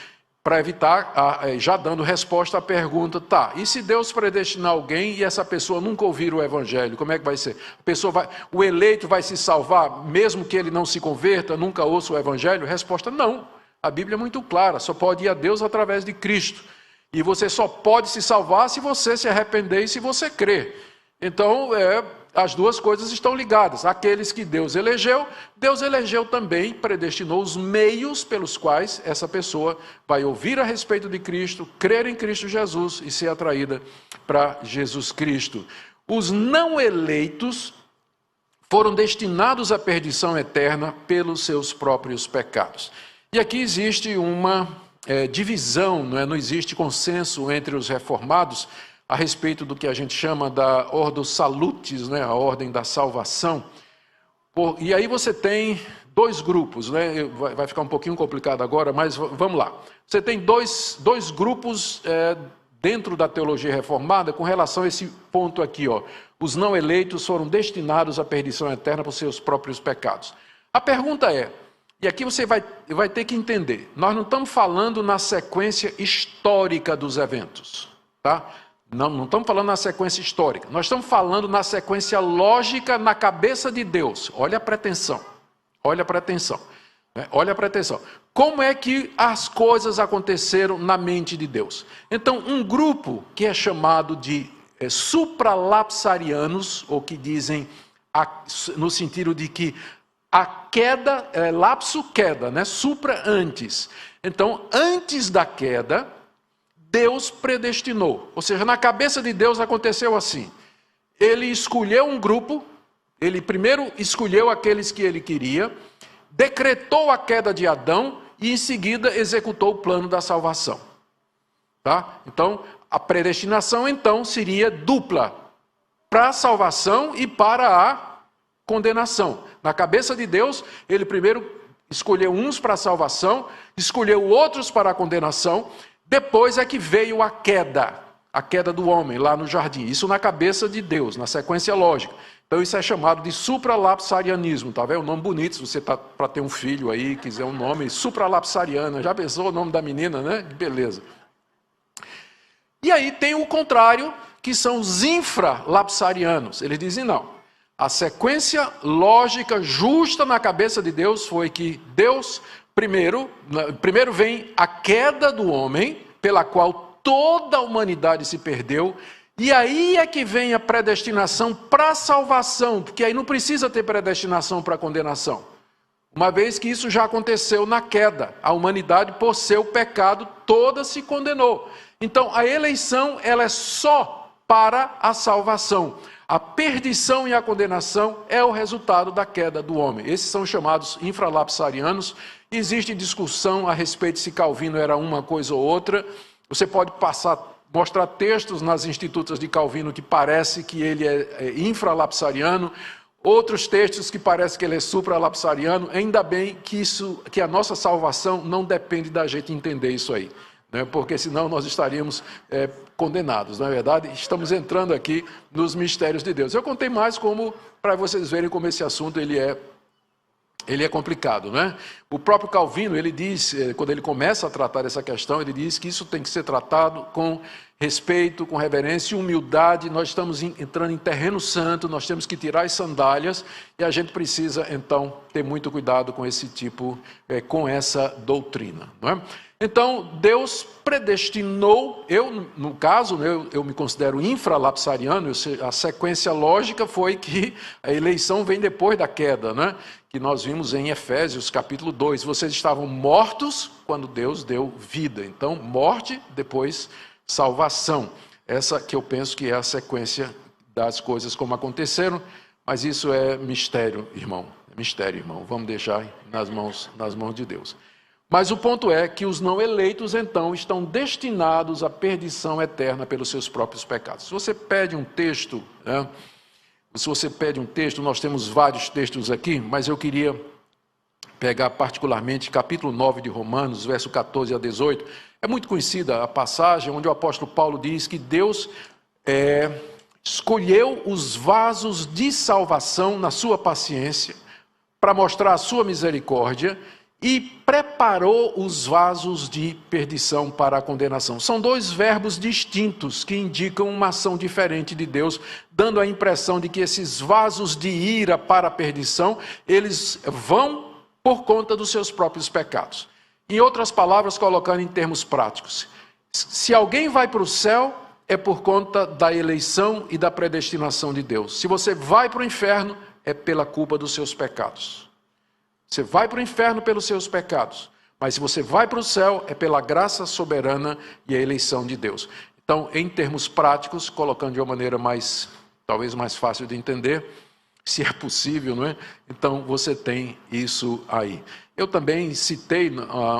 A: Para evitar, já dando resposta à pergunta, tá, e se Deus predestinar alguém e essa pessoa nunca ouvir o Evangelho, como é que vai ser? O eleito vai se salvar mesmo que ele não se converta, nunca ouça o Evangelho? Resposta, não. A Bíblia é muito clara, só pode ir a Deus através de Cristo. E você só pode se salvar se você se arrepender e se você crer. Então, as duas coisas estão ligadas. Aqueles que Deus elegeu também, predestinou os meios pelos quais essa pessoa vai ouvir a respeito de Cristo, crer em Cristo Jesus e ser atraída para Jesus Cristo. Os não eleitos foram destinados à perdição eterna pelos seus próprios pecados. E aqui existe uma divisão, não existe consenso entre os reformados a respeito do que a gente chama da Ordo Salutis, a ordem da salvação. E aí você tem dois grupos, vai ficar um pouquinho complicado agora, mas vamos lá. Você tem dois grupos dentro da teologia reformada com relação a esse ponto aqui. Os não eleitos foram destinados à perdição eterna por seus próprios pecados. A pergunta é, e aqui você vai ter que entender, nós não estamos falando na sequência histórica dos eventos, tá? Não estamos falando na sequência histórica, nós estamos falando na sequência lógica na cabeça de Deus. Olha a pretensão, olha a pretensão. Como é que as coisas aconteceram na mente de Deus? Então, um grupo que é chamado de supralapsarianos, ou que dizem no sentido de que a queda, lapso queda, supra antes. Então, antes da queda, Deus predestinou. Ou seja, na cabeça de Deus aconteceu assim. Ele escolheu um grupo, ele primeiro escolheu aqueles que ele queria, decretou a queda de Adão e em seguida executou o plano da salvação. Tá? Então, a predestinação então seria dupla, para a salvação e para a condenação. Na cabeça de Deus, ele primeiro escolheu uns para a salvação, escolheu outros para a condenação, depois é que veio a queda do homem lá no jardim. Isso na cabeça de Deus, na sequência lógica. Então isso é chamado de supralapsarianismo, tá vendo? Um nome bonito, se você está para ter um filho aí, quiser um nome, supralapsariana. Já pensou o nome da menina, né? Beleza. E aí tem o contrário, que são os infralapsarianos. Eles dizem não. A sequência lógica justa na cabeça de Deus foi que Deus, primeiro vem a queda do homem, pela qual toda a humanidade se perdeu, e aí é que vem a predestinação para a salvação, porque aí não precisa ter predestinação para a condenação. uma vez que isso já aconteceu na queda. A humanidade, por seu pecado, toda se condenou. Então, a eleição, ela é só para a salvação. A perdição e a condenação é o resultado da queda do homem. Esses são chamados infralapsarianos. Existe discussão a respeito se Calvino era uma coisa ou outra. Você pode mostrar textos nas institutas de Calvino que parece que ele é infralapsariano, outros textos que parece que ele é supralapsariano. Ainda bem que a nossa salvação não depende da gente entender isso aí, né? Porque senão nós estaríamos condenados. Na verdade, estamos entrando aqui nos mistérios de Deus. Eu contei mais para vocês verem como esse assunto ele é complicado, né? O próprio Calvino, ele diz, quando ele começa a tratar essa questão, ele diz que isso tem que ser tratado com respeito, com reverência e humildade. Nós estamos entrando em terreno santo, nós temos que tirar as sandálias e a gente precisa, então, ter muito cuidado com esse tipo, com essa doutrina, não é? Então, Deus predestinou, no caso, eu me considero infralapsariano, a sequência lógica foi que a eleição vem depois da queda, né? Que nós vimos em Efésios, capítulo 2. Vocês estavam mortos quando Deus deu vida. Então, morte, depois salvação. Essa que eu penso que é a sequência das coisas como aconteceram, mas isso é mistério, irmão. É mistério, irmão. Vamos deixar nas mãos de Deus. Mas o ponto é que os não eleitos, então, estão destinados à perdição eterna pelos seus próprios pecados. Se você pede um texto, né? Nós temos vários textos aqui, mas eu queria pegar particularmente capítulo 9 de Romanos, verso 14 a 18. É muito conhecida a passagem onde o apóstolo Paulo diz que Deus escolheu os vasos de salvação na sua paciência para mostrar a sua misericórdia e preparou os vasos de perdição para a condenação. São dois verbos distintos que indicam uma ação diferente de Deus, dando a impressão de que esses vasos de ira para a perdição, eles vão por conta dos seus próprios pecados. Em outras palavras, colocando em termos práticos, se alguém vai para o céu, é por conta da eleição e da predestinação de Deus. Se você vai para o inferno, é pela culpa dos seus pecados. Você vai para o inferno pelos seus pecados, mas se você vai para o céu, é pela graça soberana e a eleição de Deus. Então, em termos práticos, colocando de uma maneira talvez mais fácil de entender, se é possível, não é? Então, você tem isso aí. Eu também citei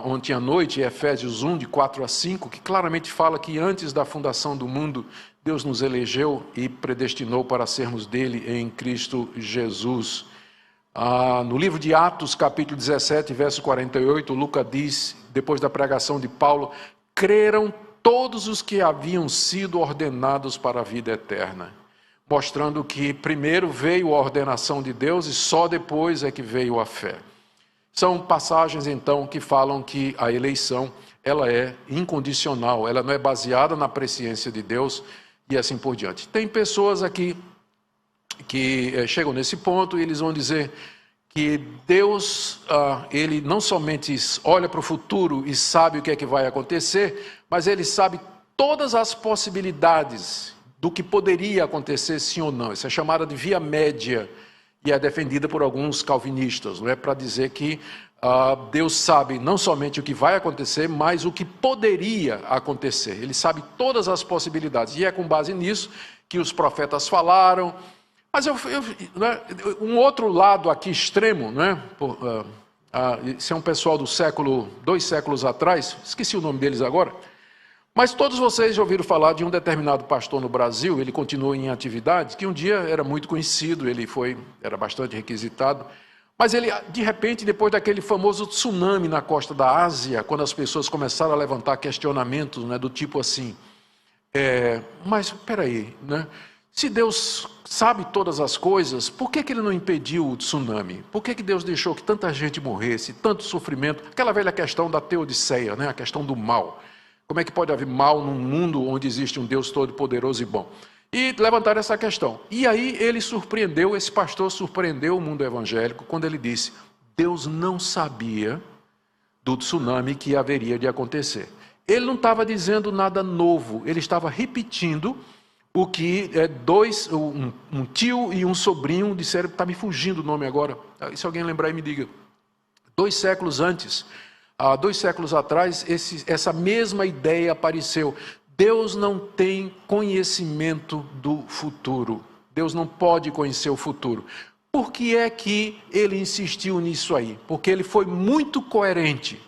A: ontem à noite, Efésios 1, de 4 a 5, que claramente fala que antes da fundação do mundo, Deus nos elegeu e predestinou para sermos dele em Cristo Jesus. No livro de Atos, capítulo 17, verso 48, Lucas diz, depois da pregação de Paulo, creram todos os que haviam sido ordenados para a vida eterna, mostrando que primeiro veio a ordenação de Deus e só depois é que veio a fé. São passagens, então, que falam que a eleição, ela é incondicional, ela não é baseada na presciência de Deus e assim por diante. Tem pessoas aqui que chegam nesse ponto e eles vão dizer que Deus, ele não somente olha para o futuro e sabe o que é que vai acontecer, mas ele sabe todas as possibilidades do que poderia acontecer, sim ou não. Isso é chamada de via média e é defendida por alguns calvinistas, não é? Para dizer que Deus sabe não somente o que vai acontecer, mas o que poderia acontecer. Ele sabe todas as possibilidades e é com base nisso que os profetas falaram. Mas um outro lado aqui extremo, não é? Esse é um pessoal do dois séculos atrás, esqueci o nome deles agora, mas todos vocês já ouviram falar de um determinado pastor no Brasil, ele continua em atividade, que um dia era muito conhecido, era bastante requisitado, mas ele, de repente, depois daquele famoso tsunami na costa da Ásia, quando as pessoas começaram a levantar questionamentos, né, do tipo assim, mas peraí, né? Se Deus sabe todas as coisas, por que ele não impediu o tsunami? Por que Deus deixou que tanta gente morresse, tanto sofrimento? Aquela velha questão da teodiceia, né? A questão do mal. Como é que pode haver mal num mundo onde existe um Deus todo-poderoso e bom? E levantaram essa questão. E aí esse pastor surpreendeu o mundo evangélico quando ele disse, Deus não sabia do tsunami que haveria de acontecer. Ele não estava dizendo nada novo, ele estava repetindo o que um tio e um sobrinho disseram, está me fugindo o nome agora, se alguém lembrar aí me diga. 2 séculos antes, 2 séculos atrás, essa mesma ideia apareceu. Deus não tem conhecimento do futuro. Deus não pode conhecer o futuro. Por que é que ele insistiu nisso aí? Porque ele foi muito coerente.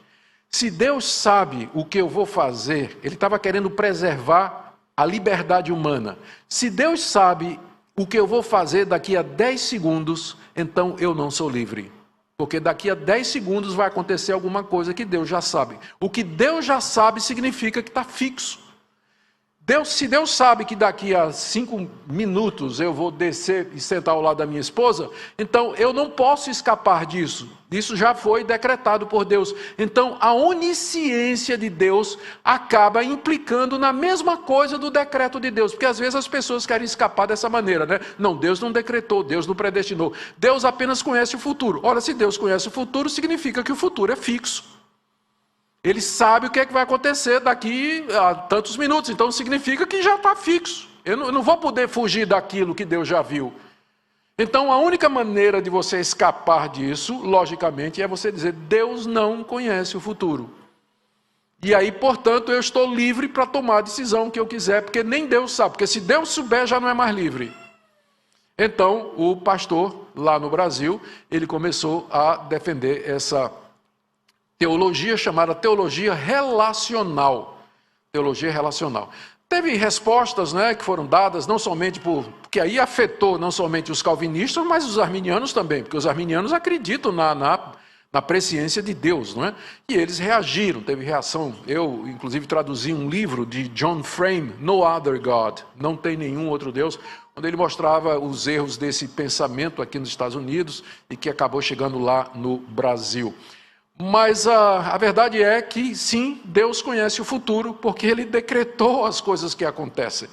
A: Se Deus sabe o que eu vou fazer, ele estava querendo preservar a liberdade humana. Se Deus sabe o que eu vou fazer daqui a 10 segundos, então eu não sou livre. Porque daqui a 10 segundos vai acontecer alguma coisa que Deus já sabe. O que Deus já sabe significa que está fixo. Se Deus sabe que daqui a 5 minutos eu vou descer e sentar ao lado da minha esposa, então eu não posso escapar disso. Isso já foi decretado por Deus. Então a onisciência de Deus acaba implicando na mesma coisa do decreto de Deus. Porque às vezes as pessoas querem escapar dessa maneira, né? Não, Deus não decretou, Deus não predestinou. Deus apenas conhece o futuro. Ora, se Deus conhece o futuro, significa que o futuro é fixo. Ele sabe o que é que vai acontecer daqui a tantos minutos, então significa que já está fixo. Eu não vou poder fugir daquilo que Deus já viu. Então a única maneira de você escapar disso, logicamente, é você dizer: Deus não conhece o futuro. E aí, portanto, eu estou livre para tomar a decisão que eu quiser, porque nem Deus sabe, porque se Deus souber já não é mais livre. Então o pastor lá no Brasil, ele começou a defender essa teologia chamada teologia relacional. Teologia relacional. Teve respostas, né, que foram dadas não somente porque aí afetou não somente os calvinistas, mas os arminianos também, porque os arminianos acreditam na presciência de Deus, não é? E eles reagiram, teve reação. Eu, inclusive, traduzi um livro de John Frame, No Other God, Não Tem Nenhum Outro Deus, onde ele mostrava os erros desse pensamento aqui nos Estados Unidos e que acabou chegando lá no Brasil. Mas a verdade é que, sim, Deus conhece o futuro, porque Ele decretou as coisas que acontecem.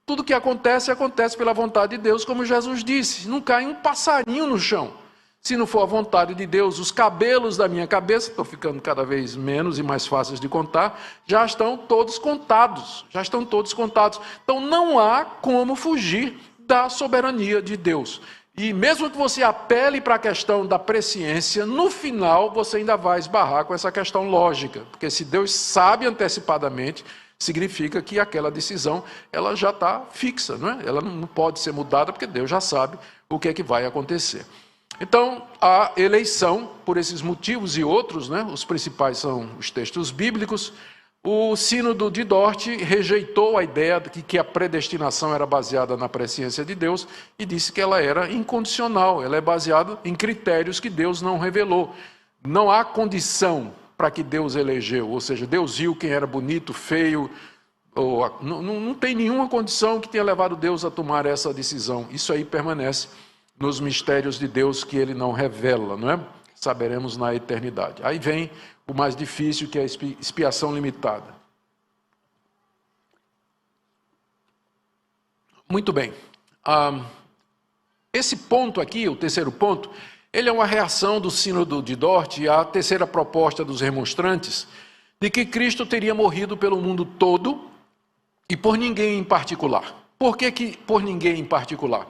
A: Tudo que acontece, acontece pela vontade de Deus, como Jesus disse. Não cai um passarinho no chão. Se não for a vontade de Deus, os cabelos da minha cabeça, estou ficando cada vez menos e mais fáceis de contar, já estão todos contados. Já estão todos contados. Então não há como fugir da soberania de Deus. E mesmo que você apele para a questão da presciência, no final você ainda vai esbarrar com essa questão lógica. Porque se Deus sabe antecipadamente, significa que aquela decisão ela já está fixa, não é? Ela não pode ser mudada, porque Deus já sabe o que é que vai acontecer. Então, a eleição, por esses motivos e outros, né? Os principais são os textos bíblicos. O sínodo de Dort rejeitou a ideia de que a predestinação era baseada na presciência de Deus e disse que ela era incondicional, ela é baseada em critérios que Deus não revelou. Não há condição para que Deus elegeu, ou seja, Deus viu quem era bonito, feio, não tem nenhuma condição que tenha levado Deus a tomar essa decisão. Isso aí permanece nos mistérios de Deus que Ele não revela, não é? Saberemos na eternidade. Aí vem o mais difícil, que é a expiação limitada. Muito bem. Esse ponto aqui, o terceiro ponto, ele é uma reação do sínodo de Dort à terceira proposta dos remonstrantes, de que Cristo teria morrido pelo mundo todo e por ninguém em particular. Por que por ninguém em particular?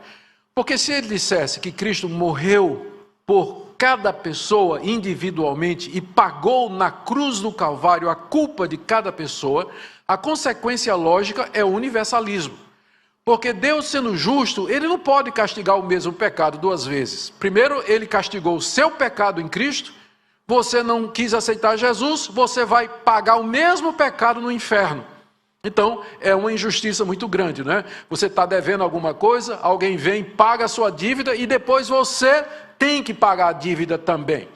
A: Porque se ele dissesse que Cristo morreu por cada pessoa individualmente e pagou na cruz do Calvário a culpa de cada pessoa, a consequência lógica é o universalismo. Porque Deus, sendo justo, Ele não pode castigar o mesmo pecado 2 vezes. Primeiro, Ele castigou o seu pecado em Cristo, você não quis aceitar Jesus, você vai pagar o mesmo pecado no inferno. Então, é uma injustiça muito grande, né? Você está devendo alguma coisa, alguém vem, paga a sua dívida e depois você tem que pagar a dívida também.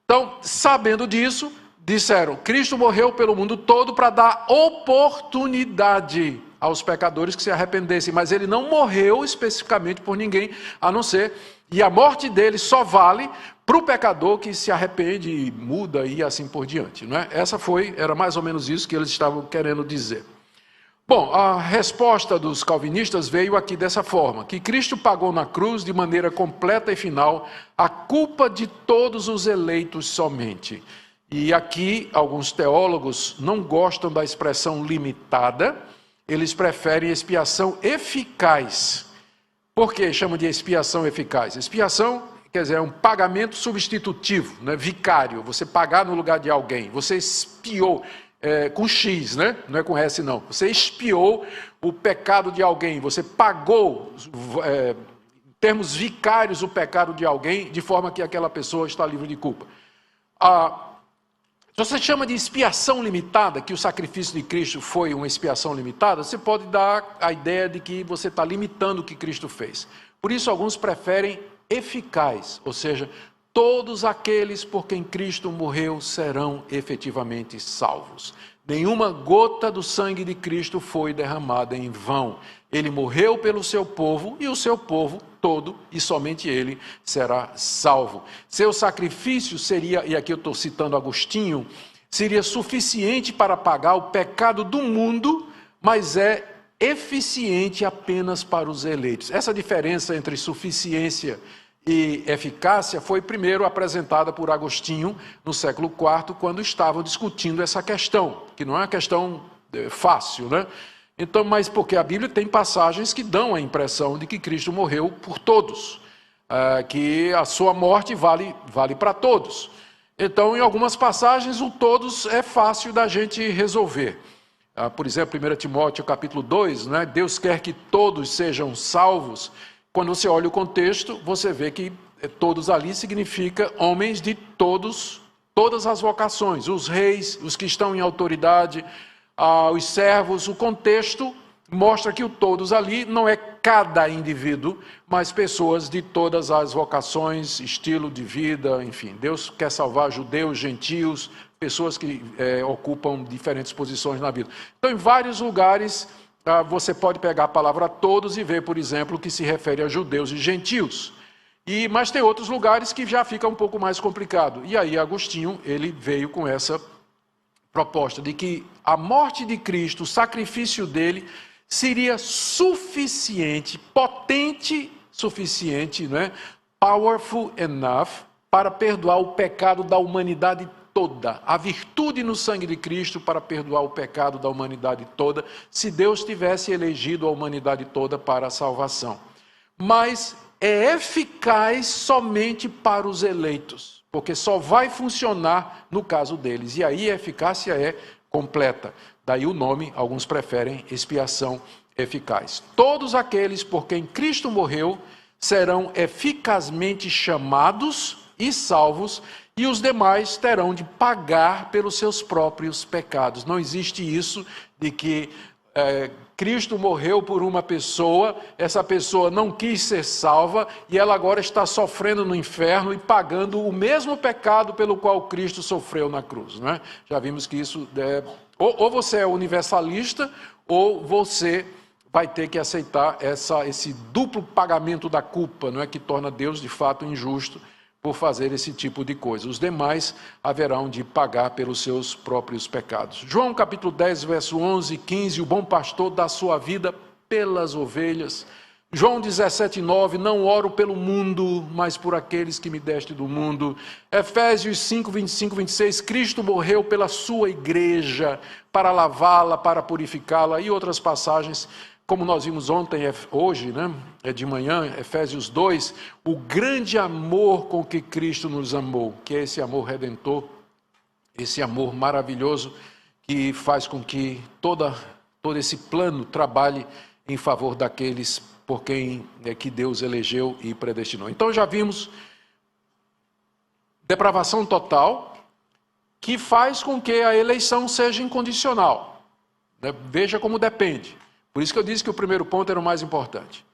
A: Então, sabendo disso, disseram: Cristo morreu pelo mundo todo para dar oportunidade aos pecadores que se arrependessem, mas Ele não morreu especificamente por ninguém, a não ser, e a morte dele só vale para o pecador que se arrepende e muda e assim por diante, não é? Era mais ou menos isso que eles estavam querendo dizer. Bom, a resposta dos calvinistas veio aqui dessa forma, que Cristo pagou na cruz de maneira completa e final a culpa de todos os eleitos somente. E aqui alguns teólogos não gostam da expressão limitada, eles preferem expiação eficaz. Por que chamam de expiação eficaz? Expiação quer dizer, é um pagamento substitutivo, né? Vicário, você pagar no lugar de alguém. Você expiou, com X, né? Não é com S não. Você expiou o pecado de alguém, você pagou, em termos vicários, o pecado de alguém, de forma que aquela pessoa está livre de culpa. Se você chama de expiação limitada, que o sacrifício de Cristo foi uma expiação limitada, você pode dar a ideia de que você está limitando o que Cristo fez. Por isso, alguns preferem eficaz, ou seja, todos aqueles por quem Cristo morreu serão efetivamente salvos. Nenhuma gota do sangue de Cristo foi derramada em vão. Ele morreu pelo seu povo e o seu povo todo, e somente ele será salvo. Seu sacrifício seria, e aqui eu estou citando Agostinho, seria suficiente para pagar o pecado do mundo, mas é eficiente apenas para os eleitos. Essa diferença entre suficiência e eficácia foi primeiro apresentada por Agostinho no século IV, quando estavam discutindo essa questão, que não é uma questão fácil, né? Então, mas porque a Bíblia tem passagens que dão a impressão de que Cristo morreu por todos, que a sua morte vale para todos. Então, em algumas passagens, o todos é fácil da gente resolver. Por exemplo, 1 Timóteo capítulo 2, né? Deus quer que todos sejam salvos. Quando você olha o contexto, você vê que todos ali significa homens de todas as vocações, os reis, os que estão em autoridade, os servos. O contexto mostra que o todos ali não é cada indivíduo, mas pessoas de todas as vocações, estilo de vida, enfim. Deus quer salvar judeus, gentios, pessoas que ocupam diferentes posições na vida. Então, em vários lugares, você pode pegar a palavra todos e ver, por exemplo, que se refere a judeus e gentios. Mas tem outros lugares que já fica um pouco mais complicado. E aí Agostinho, ele veio com essa proposta de que a morte de Cristo, o sacrifício dele, seria suficiente, potente suficiente, né? Powerful enough, para perdoar o pecado da humanidade toda. A virtude no sangue de Cristo para perdoar o pecado da humanidade toda, se Deus tivesse elegido a humanidade toda para a salvação. Mas é eficaz somente para os eleitos, porque só vai funcionar no caso deles. E aí a eficácia é completa. Daí o nome, alguns preferem expiação eficaz. Todos aqueles por quem Cristo morreu serão eficazmente chamados e salvos, e os demais terão de pagar pelos seus próprios pecados. Não existe isso de que Cristo morreu por uma pessoa, essa pessoa não quis ser salva e ela agora está sofrendo no inferno e pagando o mesmo pecado pelo qual Cristo sofreu na cruz, né? Já vimos que isso ou você é universalista ou você vai ter que aceitar esse duplo pagamento da culpa, não é, que torna Deus de fato injusto por fazer esse tipo de coisa. Os demais haverão de pagar pelos seus próprios pecados. João capítulo 10, verso 11 e 15, o bom pastor dá sua vida pelas ovelhas. João 17, 9, não oro pelo mundo, mas por aqueles que me deste do mundo. Efésios 5, 25, 26, Cristo morreu pela sua igreja, para lavá-la, para purificá-la, e outras passagens. Como nós vimos ontem, hoje, né, de manhã, Efésios 2, o grande amor com que Cristo nos amou, que é esse amor redentor, esse amor maravilhoso que faz com que todo esse plano trabalhe em favor daqueles por quem que Deus elegeu e predestinou. Então já vimos depravação total, que faz com que a eleição seja incondicional. Veja como depende. Por isso que eu disse que o primeiro ponto era o mais importante.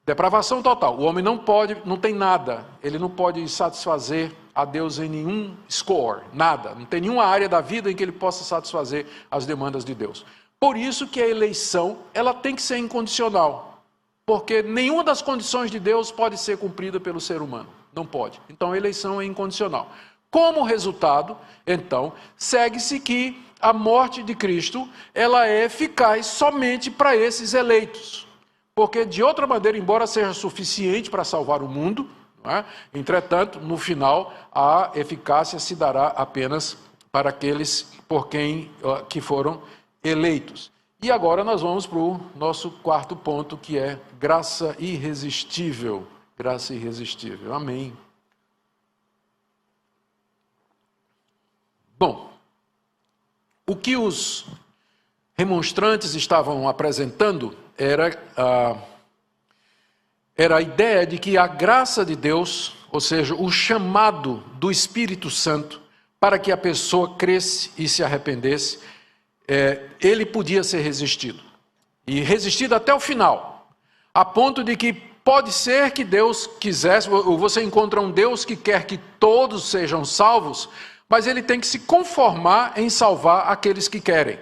A: Depravação total. O homem não tem nada. Ele não pode satisfazer a Deus em nenhum score, nada. Não tem nenhuma área da vida em que ele possa satisfazer as demandas de Deus. Por isso que a eleição, ela tem que ser incondicional. Porque nenhuma das condições de Deus pode ser cumprida pelo ser humano. Não pode. Então a eleição é incondicional. Como resultado, então, segue-se que a morte de Cristo, ela é eficaz somente para esses eleitos. Porque, de outra maneira, embora seja suficiente para salvar o mundo, não é? Entretanto, no final, a eficácia se dará apenas para aqueles por quem que foram eleitos. E agora nós vamos para o nosso quarto ponto, que é graça irresistível. Graça irresistível. Amém. Bom, o que os remonstrantes estavam apresentando era a ideia de que a graça de Deus, ou seja, o chamado do Espírito Santo para que a pessoa cresce e se arrependesse, ele podia ser resistido. E resistido até o final, a ponto de que pode ser que Deus quisesse, ou você encontra um Deus que quer que todos sejam salvos, mas ele tem que se conformar em salvar aqueles que querem.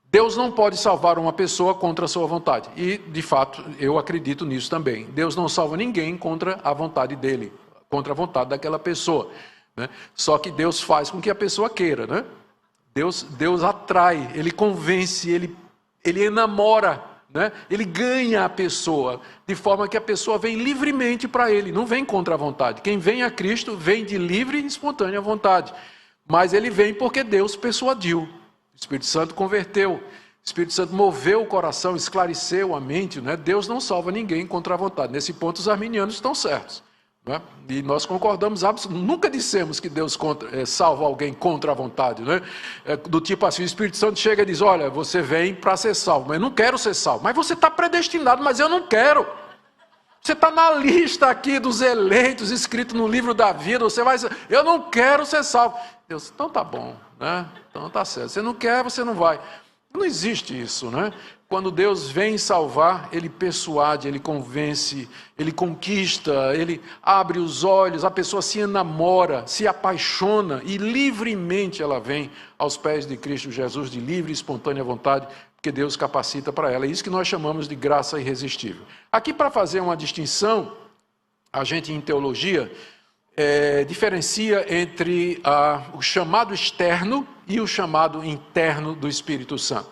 A: Deus não pode salvar uma pessoa contra a sua vontade. E, de fato, eu acredito nisso também. Deus não salva ninguém contra a vontade dele, contra a vontade daquela pessoa, né? Só que Deus faz com que a pessoa queira, né? Deus atrai, ele convence, ele enamora, né? Ele ganha a pessoa, de forma que a pessoa vem livremente para ele, não vem contra a vontade. Quem vem a Cristo vem de livre e espontânea vontade, mas ele vem porque Deus persuadiu. O Espírito Santo converteu, o Espírito Santo moveu o coração, esclareceu a mente, né? Deus não salva ninguém contra a vontade. Nesse ponto os arminianos estão certos, né? E nós concordamos, nunca dissemos que Deus salva alguém contra a vontade, né? Do tipo assim, o Espírito Santo chega e diz, olha, você vem para ser salvo, mas eu não quero ser salvo. Mas você está predestinado, mas eu não quero. Você está na lista aqui dos eleitos, escrito no livro da vida, eu não quero ser salvo. Deus, então tá bom, né? Então tá certo. Você não quer, você não vai. Não existe isso, né? Quando Deus vem salvar, ele persuade, ele convence, ele conquista, ele abre os olhos, a pessoa se enamora, se apaixona e livremente ela vem aos pés de Cristo Jesus, de livre e espontânea vontade, porque Deus capacita para ela. É isso que nós chamamos de graça irresistível. Aqui, para fazer uma distinção, a gente em teologia diferencia entre o chamado externo e o chamado interno do Espírito Santo.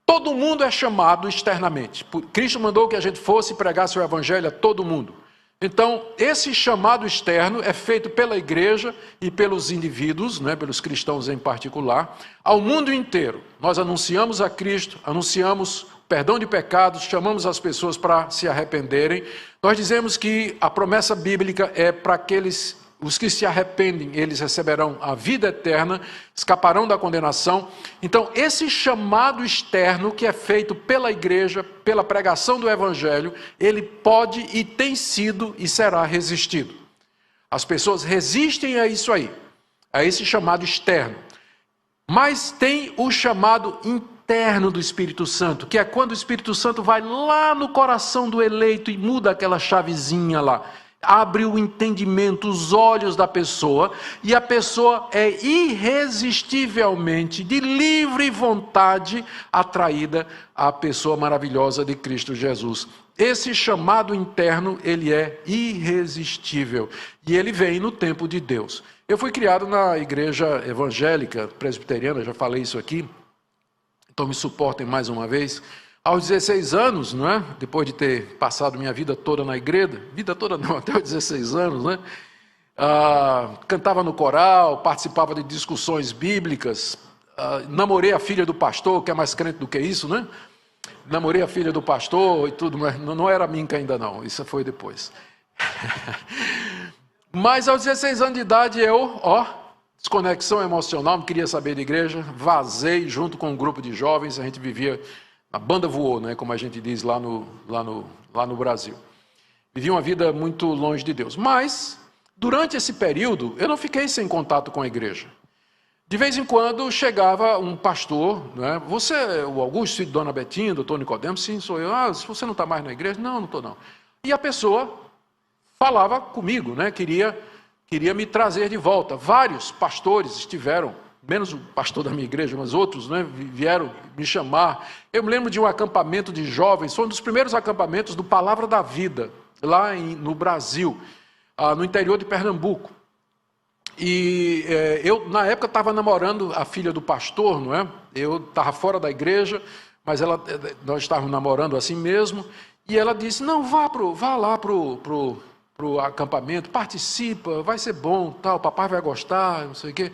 A: Todo mundo é chamado externamente. Cristo mandou que a gente fosse e pregasse o Evangelho a todo mundo. Então, esse chamado externo é feito pela igreja e pelos indivíduos, né, pelos cristãos em particular, ao mundo inteiro. Nós anunciamos a Cristo, anunciamos perdão de pecados, chamamos as pessoas para se arrependerem. Nós dizemos que a promessa bíblica é para os que se arrependem, eles receberão a vida eterna, escaparão da condenação. Então, esse chamado externo que é feito pela igreja, pela pregação do Evangelho, ele pode e tem sido e será resistido. As pessoas resistem a isso aí, a esse chamado externo. Mas tem o chamado interno do Espírito Santo, que é quando o Espírito Santo vai lá no coração do eleito e muda aquela chavezinha lá, abre o entendimento, os olhos da pessoa, e a pessoa é irresistivelmente, de livre vontade, atraída à pessoa maravilhosa de Cristo Jesus. Esse chamado interno, ele é irresistível, e ele vem no tempo de Deus. Eu fui criado na igreja evangélica presbiteriana, já falei isso aqui, então me suportem mais uma vez. Aos 16 anos, não é? Depois de ter passado minha vida toda na igreja, vida toda não, até os 16 anos, né? Cantava no coral, participava de discussões bíblicas, namorei a filha do pastor, que é mais crente do que isso, né? Namorei a filha do pastor e tudo, mas não era minca ainda não, isso foi depois. Mas aos 16 anos de idade desconexão emocional, não queria saber de igreja, vazei junto com um grupo de jovens, a gente vivia, a banda voou, né, como a gente diz lá no Brasil. Vivi uma vida muito longe de Deus, mas durante esse período eu não fiquei sem contato com a igreja. De vez em quando chegava um pastor, né, você é o Augusto, filho de Dona Betinha, doutor Nicodemo? Sim, sou eu. Se você não está mais na igreja? Não, não estou não. E a pessoa falava comigo, né, queria me trazer de volta. Vários pastores estiveram, menos o pastor da minha igreja, mas outros, né, vieram me chamar. Eu me lembro de um acampamento de jovens, foi um dos primeiros acampamentos do Palavra da Vida, lá no Brasil, no interior de Pernambuco. E eu, na época, estava namorando a filha do pastor, não é? Eu estava fora da igreja, mas nós estávamos namorando assim mesmo, e ela disse, não, vá lá pro acampamento, participa, vai ser bom, tal, papai vai gostar, não sei o quê.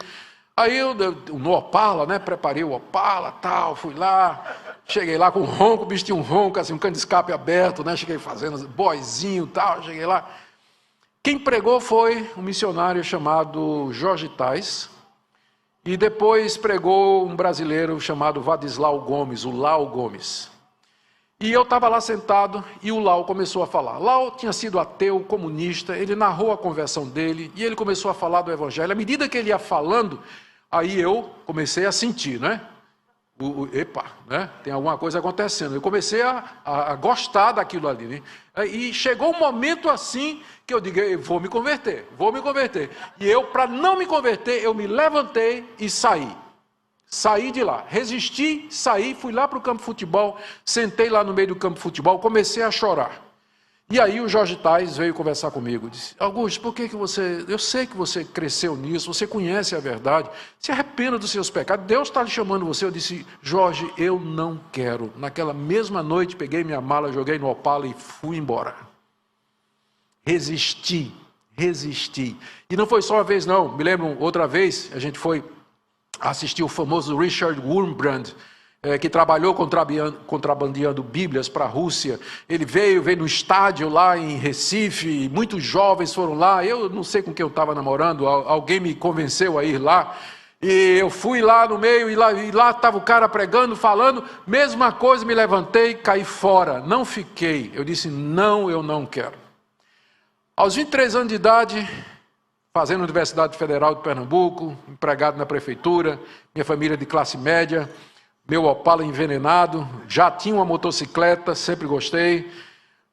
A: Aí eu no Opala, né, preparei o Opala, tal, fui lá, cheguei lá com um ronco, o bicho tinha um ronco, assim, um cano de escape aberto, né, cheguei fazendo boizinho, tal, cheguei lá. Quem pregou foi um missionário chamado Jorge Tais, E depois pregou um brasileiro chamado Vadislau Gomes, o Lau Gomes. E eu estava lá sentado e o Lau começou a falar. Lau tinha sido ateu, comunista, ele narrou a conversão dele e ele começou a falar do evangelho. À medida que ele ia falando, aí eu comecei a sentir, né? Epa, né? Tem alguma coisa acontecendo. Eu comecei a gostar daquilo ali, né? E chegou um momento assim que eu digo, eu vou me converter. E eu, para não me converter, eu me levantei e saí. Saí de lá, resisti, saí, fui lá para o campo de futebol, sentei lá no meio do campo de futebol, comecei a chorar. E aí o Jorge Tais veio conversar comigo, disse, Augusto, por que você, eu sei que você cresceu nisso, você conhece a verdade, se arrependa dos seus pecados, Deus está lhe chamando você. Eu disse, Jorge, eu não quero. Naquela mesma noite, peguei minha mala, joguei no Opala e fui embora. Resisti. E não foi só uma vez não, me lembro outra vez, a gente foi assistir o famoso Richard Wurmbrand, que trabalhou contrabandeando Bíblias para a Rússia. Ele veio no estádio lá em Recife, muitos jovens foram lá, eu não sei com quem eu estava namorando, alguém me convenceu a ir lá, e eu fui lá no meio, e lá estava o cara pregando, falando, mesma coisa, me levantei, caí fora, não fiquei. Eu disse, não, eu não quero. Aos 23 anos de idade, fazendo Universidade Federal de Pernambuco, empregado na prefeitura, minha família de classe média, meu Opala envenenado, já tinha uma motocicleta, sempre gostei,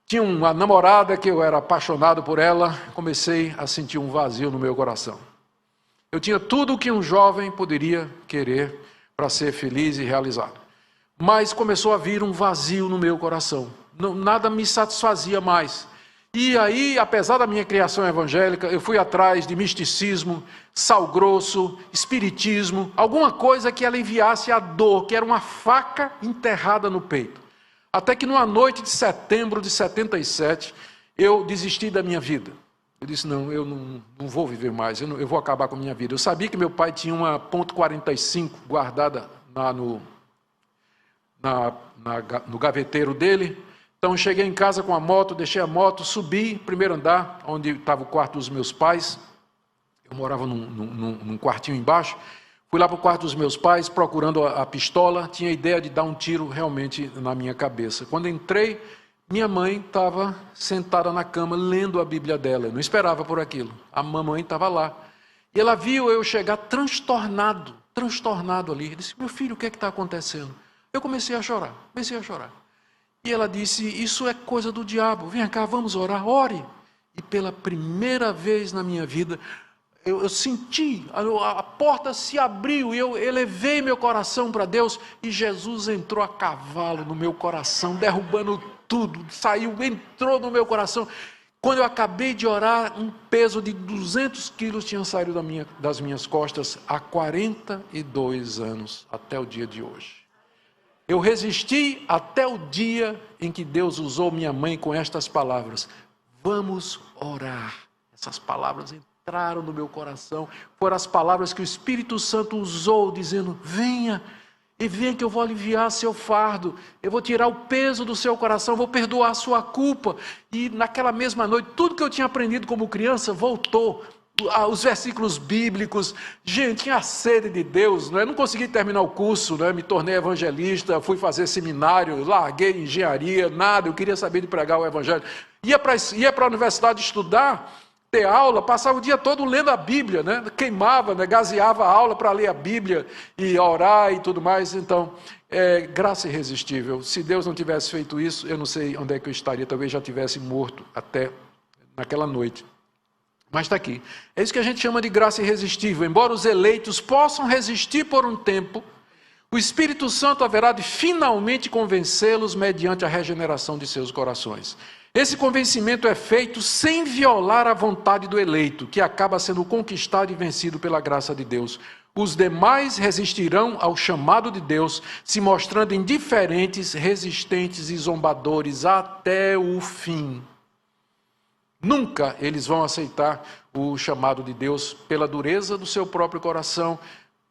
A: tinha uma namorada que eu era apaixonado por ela, comecei a sentir um vazio no meu coração. Eu tinha tudo o que um jovem poderia querer para ser feliz e realizado, mas começou a vir um vazio no meu coração, nada me satisfazia mais. E aí, apesar da minha criação evangélica, eu fui atrás de misticismo, sal grosso, espiritismo, alguma coisa que aliviasse a dor, que era uma faca enterrada no peito. Até que numa noite de setembro de 77, eu desisti da minha vida. Eu disse, não, eu não vou viver mais, eu vou acabar com a minha vida. Eu sabia que meu pai tinha uma .45 guardada no gaveteiro dele. Então eu cheguei em casa com a moto, deixei a moto, subi, primeiro andar, onde estava o quarto dos meus pais. Eu morava num quartinho embaixo. Fui lá para o quarto dos meus pais, procurando a pistola. Tinha a ideia de dar um tiro realmente na minha cabeça. Quando entrei, minha mãe estava sentada na cama, lendo a Bíblia dela. Eu não esperava por aquilo. A mamãe estava lá. E ela viu eu chegar transtornado ali. Disse, meu filho, o que é que está acontecendo? Eu comecei a chorar. E ela disse, isso é coisa do diabo, vem cá, vamos orar, ore. E pela primeira vez na minha vida, eu senti, a porta se abriu, e eu elevei meu coração para Deus, e Jesus entrou a cavalo no meu coração, derrubando tudo, entrou no meu coração. Quando eu acabei de orar, um peso de 200 quilos tinha saído das minhas costas há 42 anos, até o dia de hoje. Eu resisti até o dia em que Deus usou minha mãe com estas palavras. Vamos orar. Essas palavras entraram no meu coração. Foram as palavras que o Espírito Santo usou, dizendo, venha, e venha que eu vou aliviar seu fardo. Eu vou tirar o peso do seu coração, vou perdoar a sua culpa. E naquela mesma noite, tudo que eu tinha aprendido como criança voltou. Os versículos bíblicos, gente, tinha sede de Deus, não consegui terminar o curso, me tornei evangelista, fui fazer seminário, larguei engenharia, nada, eu queria saber de pregar o evangelho, ia para a universidade estudar, ter aula, passava o dia todo lendo a Bíblia, queimava, gaseava a aula para ler a Bíblia, e orar e tudo mais. Então, graça irresistível. Se Deus não tivesse feito isso, eu não sei onde é que eu estaria, talvez já tivesse morto até naquela noite. Mas está aqui. É isso que a gente chama de graça irresistível. Embora os eleitos possam resistir por um tempo, o Espírito Santo haverá de finalmente convencê-los mediante a regeneração de seus corações. Esse convencimento é feito sem violar a vontade do eleito, que acaba sendo conquistado e vencido pela graça de Deus. Os demais resistirão ao chamado de Deus, se mostrando indiferentes, resistentes e zombadores até o fim. Nunca eles vão aceitar o chamado de Deus pela dureza do seu próprio coração,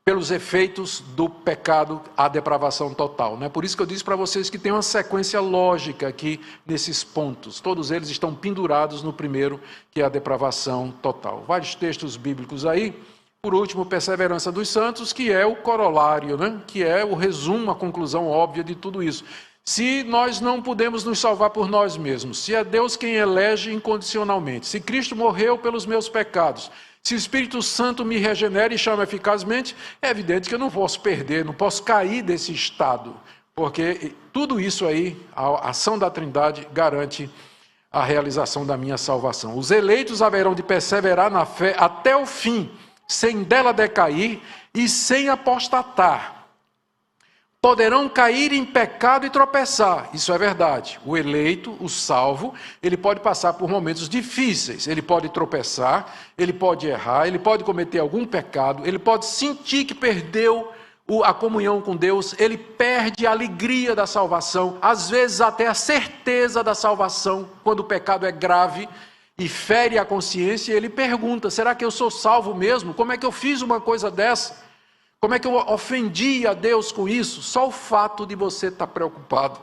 A: pelos efeitos do pecado, a depravação total. Por isso que eu disse para vocês que tem uma sequência lógica aqui nesses pontos. Todos eles estão pendurados no primeiro, que é a depravação total. Vários textos bíblicos aí. por último, perseverança dos santos, que é o corolário, né? Que é o resumo, a conclusão óbvia de tudo isso. Se nós não podemos nos salvar por nós mesmos, se é Deus quem elege incondicionalmente, se Cristo morreu pelos meus pecados, se o Espírito Santo me regenera e chama eficazmente, é evidente que eu não posso perder, não posso cair desse estado, porque tudo isso aí, a ação da Trindade, garante a realização da minha salvação. Os eleitos haverão de perseverar na fé até o fim, sem dela decair e sem apostatar. Poderão cair em pecado e tropeçar, isso é verdade. O eleito, o salvo, ele pode passar por momentos difíceis, ele pode tropeçar, ele pode errar, ele pode cometer algum pecado, ele pode sentir que perdeu a comunhão com Deus, ele perde a alegria da salvação, às vezes até a certeza da salvação, quando o pecado é grave e fere a consciência, ele pergunta, será que eu sou salvo mesmo? Como é que eu fiz uma coisa dessa? Como é que eu ofendi a Deus com isso? Só o fato de você estar preocupado,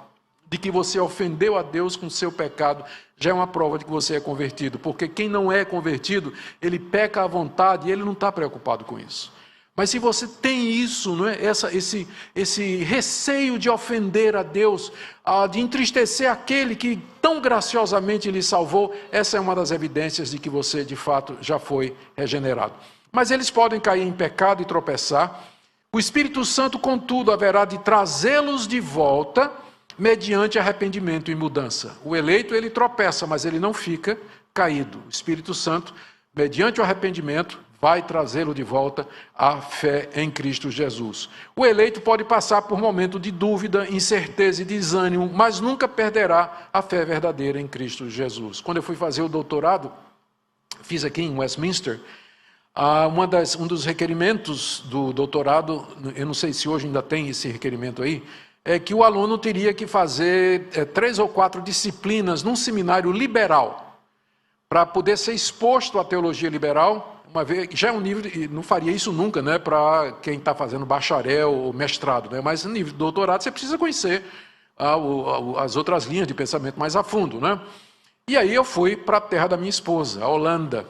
A: de que você ofendeu a Deus com o seu pecado, já é uma prova de que você é convertido, porque quem não é convertido, ele peca à vontade e ele não está preocupado com isso. Mas se você tem isso, não é? esse receio de ofender a Deus, de entristecer aquele que tão graciosamente lhe salvou, essa é uma das evidências de que você, de fato, já foi regenerado. Mas eles podem cair em pecado e tropeçar. O Espírito Santo, contudo, haverá de trazê-los de volta mediante arrependimento e mudança. O eleito, ele tropeça, mas ele não fica caído. O Espírito Santo, mediante o arrependimento, vai trazê-lo de volta à fé em Cristo Jesus. O eleito pode passar por momento de dúvida, incerteza e desânimo, mas nunca perderá a fé verdadeira em Cristo Jesus. Quando eu fui fazer o doutorado, fiz aqui em Westminster, um dos requerimentos do doutorado, eu não sei se hoje ainda tem esse requerimento aí, é que o aluno teria que fazer 3 ou 4 disciplinas num seminário liberal, para poder ser exposto à teologia liberal. Uma vez, já é um nível, não faria isso nunca, né, para quem está fazendo bacharel ou mestrado, né, mas no nível de doutorado você precisa conhecer as outras linhas de pensamento mais a fundo, né? E aí eu fui para a terra da minha esposa, a Holanda.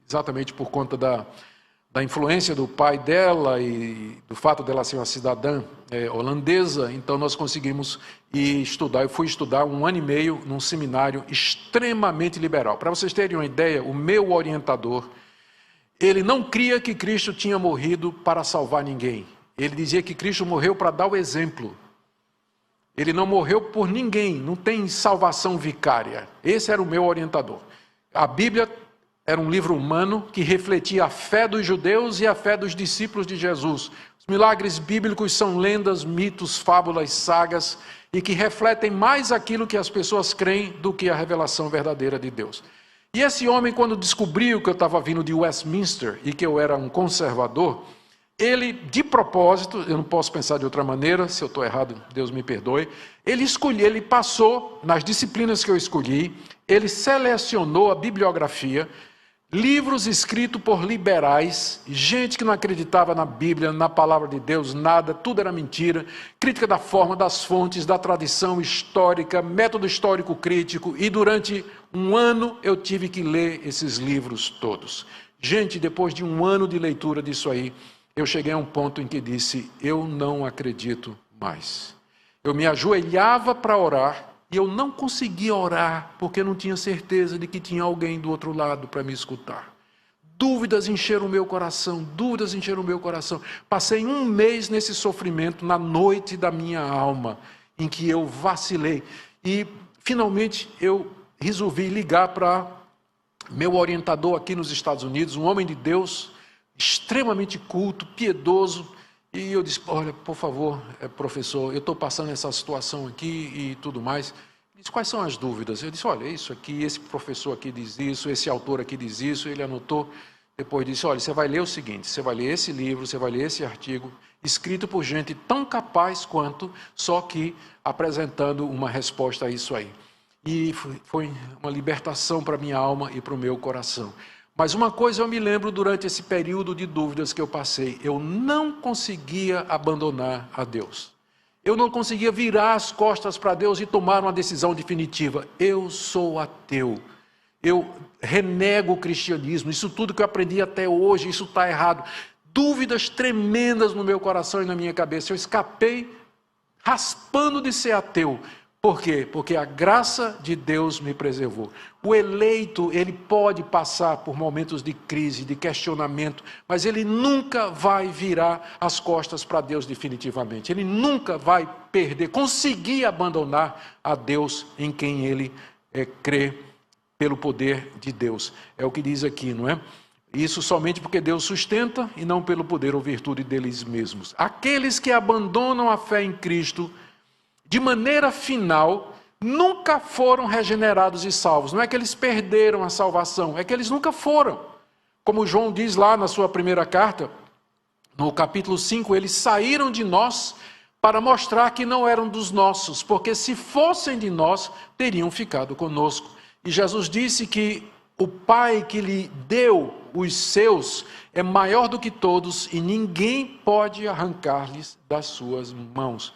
A: Exatamente por conta da influência do pai dela e do fato dela ser uma cidadã holandesa, então nós conseguimos ir estudar. Eu fui estudar 1 ano e meio num seminário extremamente liberal. Para vocês terem uma ideia, o meu orientador, ele não cria que Cristo tinha morrido para salvar ninguém. Ele dizia que Cristo morreu para dar o exemplo. Ele não morreu por ninguém, não tem salvação vicária. Esse era o meu orientador. A Bíblia era um livro humano que refletia a fé dos judeus e a fé dos discípulos de Jesus. Os milagres bíblicos são lendas, mitos, fábulas, sagas, e que refletem mais aquilo que as pessoas creem do que a revelação verdadeira de Deus. E esse homem, quando descobriu que eu estava vindo de Westminster e que eu era um conservador, ele, de propósito, eu não posso pensar de outra maneira, se eu estou errado, Deus me perdoe, ele passou nas disciplinas que eu escolhi, ele selecionou a bibliografia, livros escritos por liberais, gente que não acreditava na Bíblia, na palavra de Deus, nada, tudo era mentira, crítica da forma, das fontes, da tradição histórica, método histórico crítico, e durante 1 ano eu tive que ler esses livros todos. Gente, depois de 1 ano de leitura disso aí, eu cheguei a um ponto em que disse, eu não acredito mais. Eu me ajoelhava para orar e eu não conseguia orar porque não tinha certeza de que tinha alguém do outro lado para me escutar. Dúvidas encheram o meu coração, dúvidas encheram o meu coração. Passei 1 mês nesse sofrimento, na noite da minha alma, em que eu vacilei. E, finalmente, eu resolvi ligar para meu orientador aqui nos Estados Unidos, um homem de Deus, extremamente culto, piedoso, e eu disse, olha, por favor, professor, eu estou passando essa situação aqui e tudo mais. Ele disse, quais são as dúvidas? Eu disse, olha, isso aqui, esse professor aqui diz isso, esse autor aqui diz isso, ele anotou, depois disse, olha, você vai ler o seguinte, você vai ler esse livro, você vai ler esse artigo, escrito por gente tão capaz quanto, só que apresentando uma resposta a isso aí. E foi uma libertação para a minha alma e para o meu coração. Mas uma coisa eu me lembro durante esse período de dúvidas que eu passei, eu não conseguia abandonar a Deus. Eu não conseguia virar as costas para Deus e tomar uma decisão definitiva. Eu sou ateu. eu renego o cristianismo, isso tudo que eu aprendi até hoje, isso está errado. Dúvidas tremendas no meu coração e na minha cabeça. Eu escapei raspando de ser ateu. Por quê? Porque a graça de Deus me preservou. O eleito, ele pode passar por momentos de crise, de questionamento, mas ele nunca vai virar as costas para Deus definitivamente. Ele nunca vai conseguir abandonar a Deus em quem ele crê pelo poder de Deus. É o que diz aqui, não é? Isso somente porque Deus sustenta e não pelo poder ou virtude deles mesmos. Aqueles que abandonam a fé em Cristo, de maneira final, nunca foram regenerados e salvos. Não é que eles perderam a salvação, é que eles nunca foram. Como João diz lá na sua primeira carta, no capítulo 5, eles saíram de nós para mostrar que não eram dos nossos, porque se fossem de nós, teriam ficado conosco. E Jesus disse que o Pai que lhe deu os seus é maior do que todos e ninguém pode arrancar-lhes das suas mãos.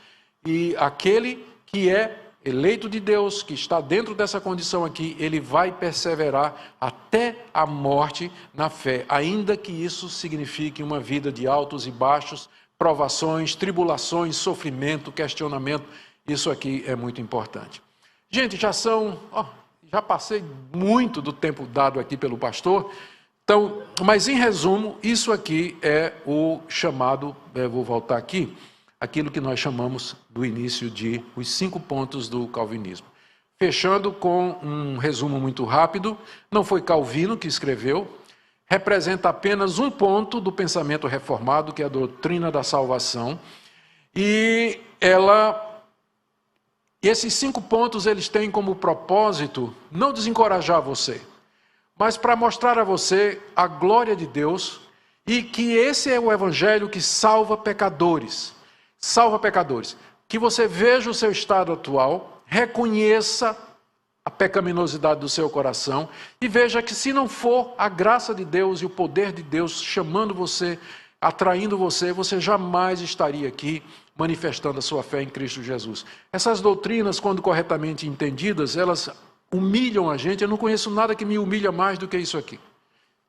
A: E aquele que é eleito de Deus, que está dentro dessa condição aqui, ele vai perseverar até a morte na fé, ainda que isso signifique uma vida de altos e baixos, provações, tribulações, sofrimento, questionamento. Isso aqui é muito importante. Gente, já passei muito do tempo dado aqui pelo pastor, então, mas em resumo, isso aqui é o chamado, vou voltar aqui, aquilo que nós chamamos do início de os 5 pontos do calvinismo. Fechando com um resumo muito rápido, não foi Calvino que escreveu, representa apenas um ponto do pensamento reformado, que é a doutrina da salvação, e esses 5 pontos eles têm como propósito não desencorajar você, mas para mostrar a você a glória de Deus e que esse é o evangelho que salva pecadores. Salva pecadores. Que você veja o seu estado atual, reconheça a pecaminosidade do seu coração e veja que se não for a graça de Deus e o poder de Deus chamando você, atraindo você, você jamais estaria aqui manifestando a sua fé em Cristo Jesus. Essas doutrinas, quando corretamente entendidas, elas humilham a gente. Eu não conheço nada que me humilha mais do que isso aqui.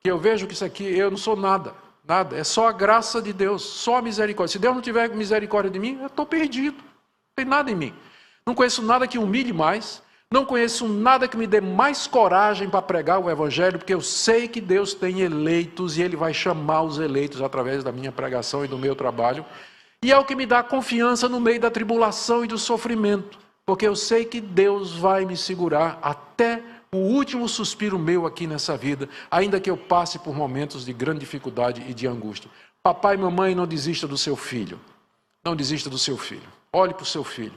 A: Que eu vejo que isso aqui, eu não sou nada. Nada, é só a graça de Deus, só a misericórdia. Se Deus não tiver misericórdia de mim, eu estou perdido. Não tem nada em mim. Não conheço nada que humilhe mais. Não conheço nada que me dê mais coragem para pregar o evangelho, porque eu sei que Deus tem eleitos e Ele vai chamar os eleitos através da minha pregação e do meu trabalho. E é o que me dá confiança no meio da tribulação e do sofrimento, porque eu sei que Deus vai me segurar até o último suspiro meu aqui nessa vida, ainda que eu passe por momentos de grande dificuldade e de angústia. Papai e mamãe, não desista do seu filho. Não desista do seu filho. Olhe para o seu filho.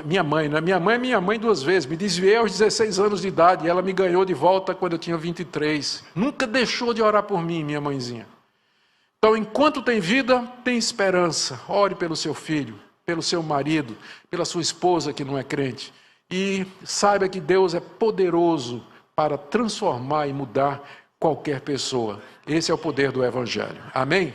A: Minha mãe é minha mãe 2 vezes. Me desviei aos 16 anos de idade e ela me ganhou de volta quando eu tinha 23. Nunca deixou de orar por mim, minha mãezinha. Então, enquanto tem vida, tem esperança. Ore pelo seu filho, pelo seu marido, pela sua esposa que não é crente. E saiba que Deus é poderoso para transformar e mudar qualquer pessoa. Esse é o poder do Evangelho. Amém?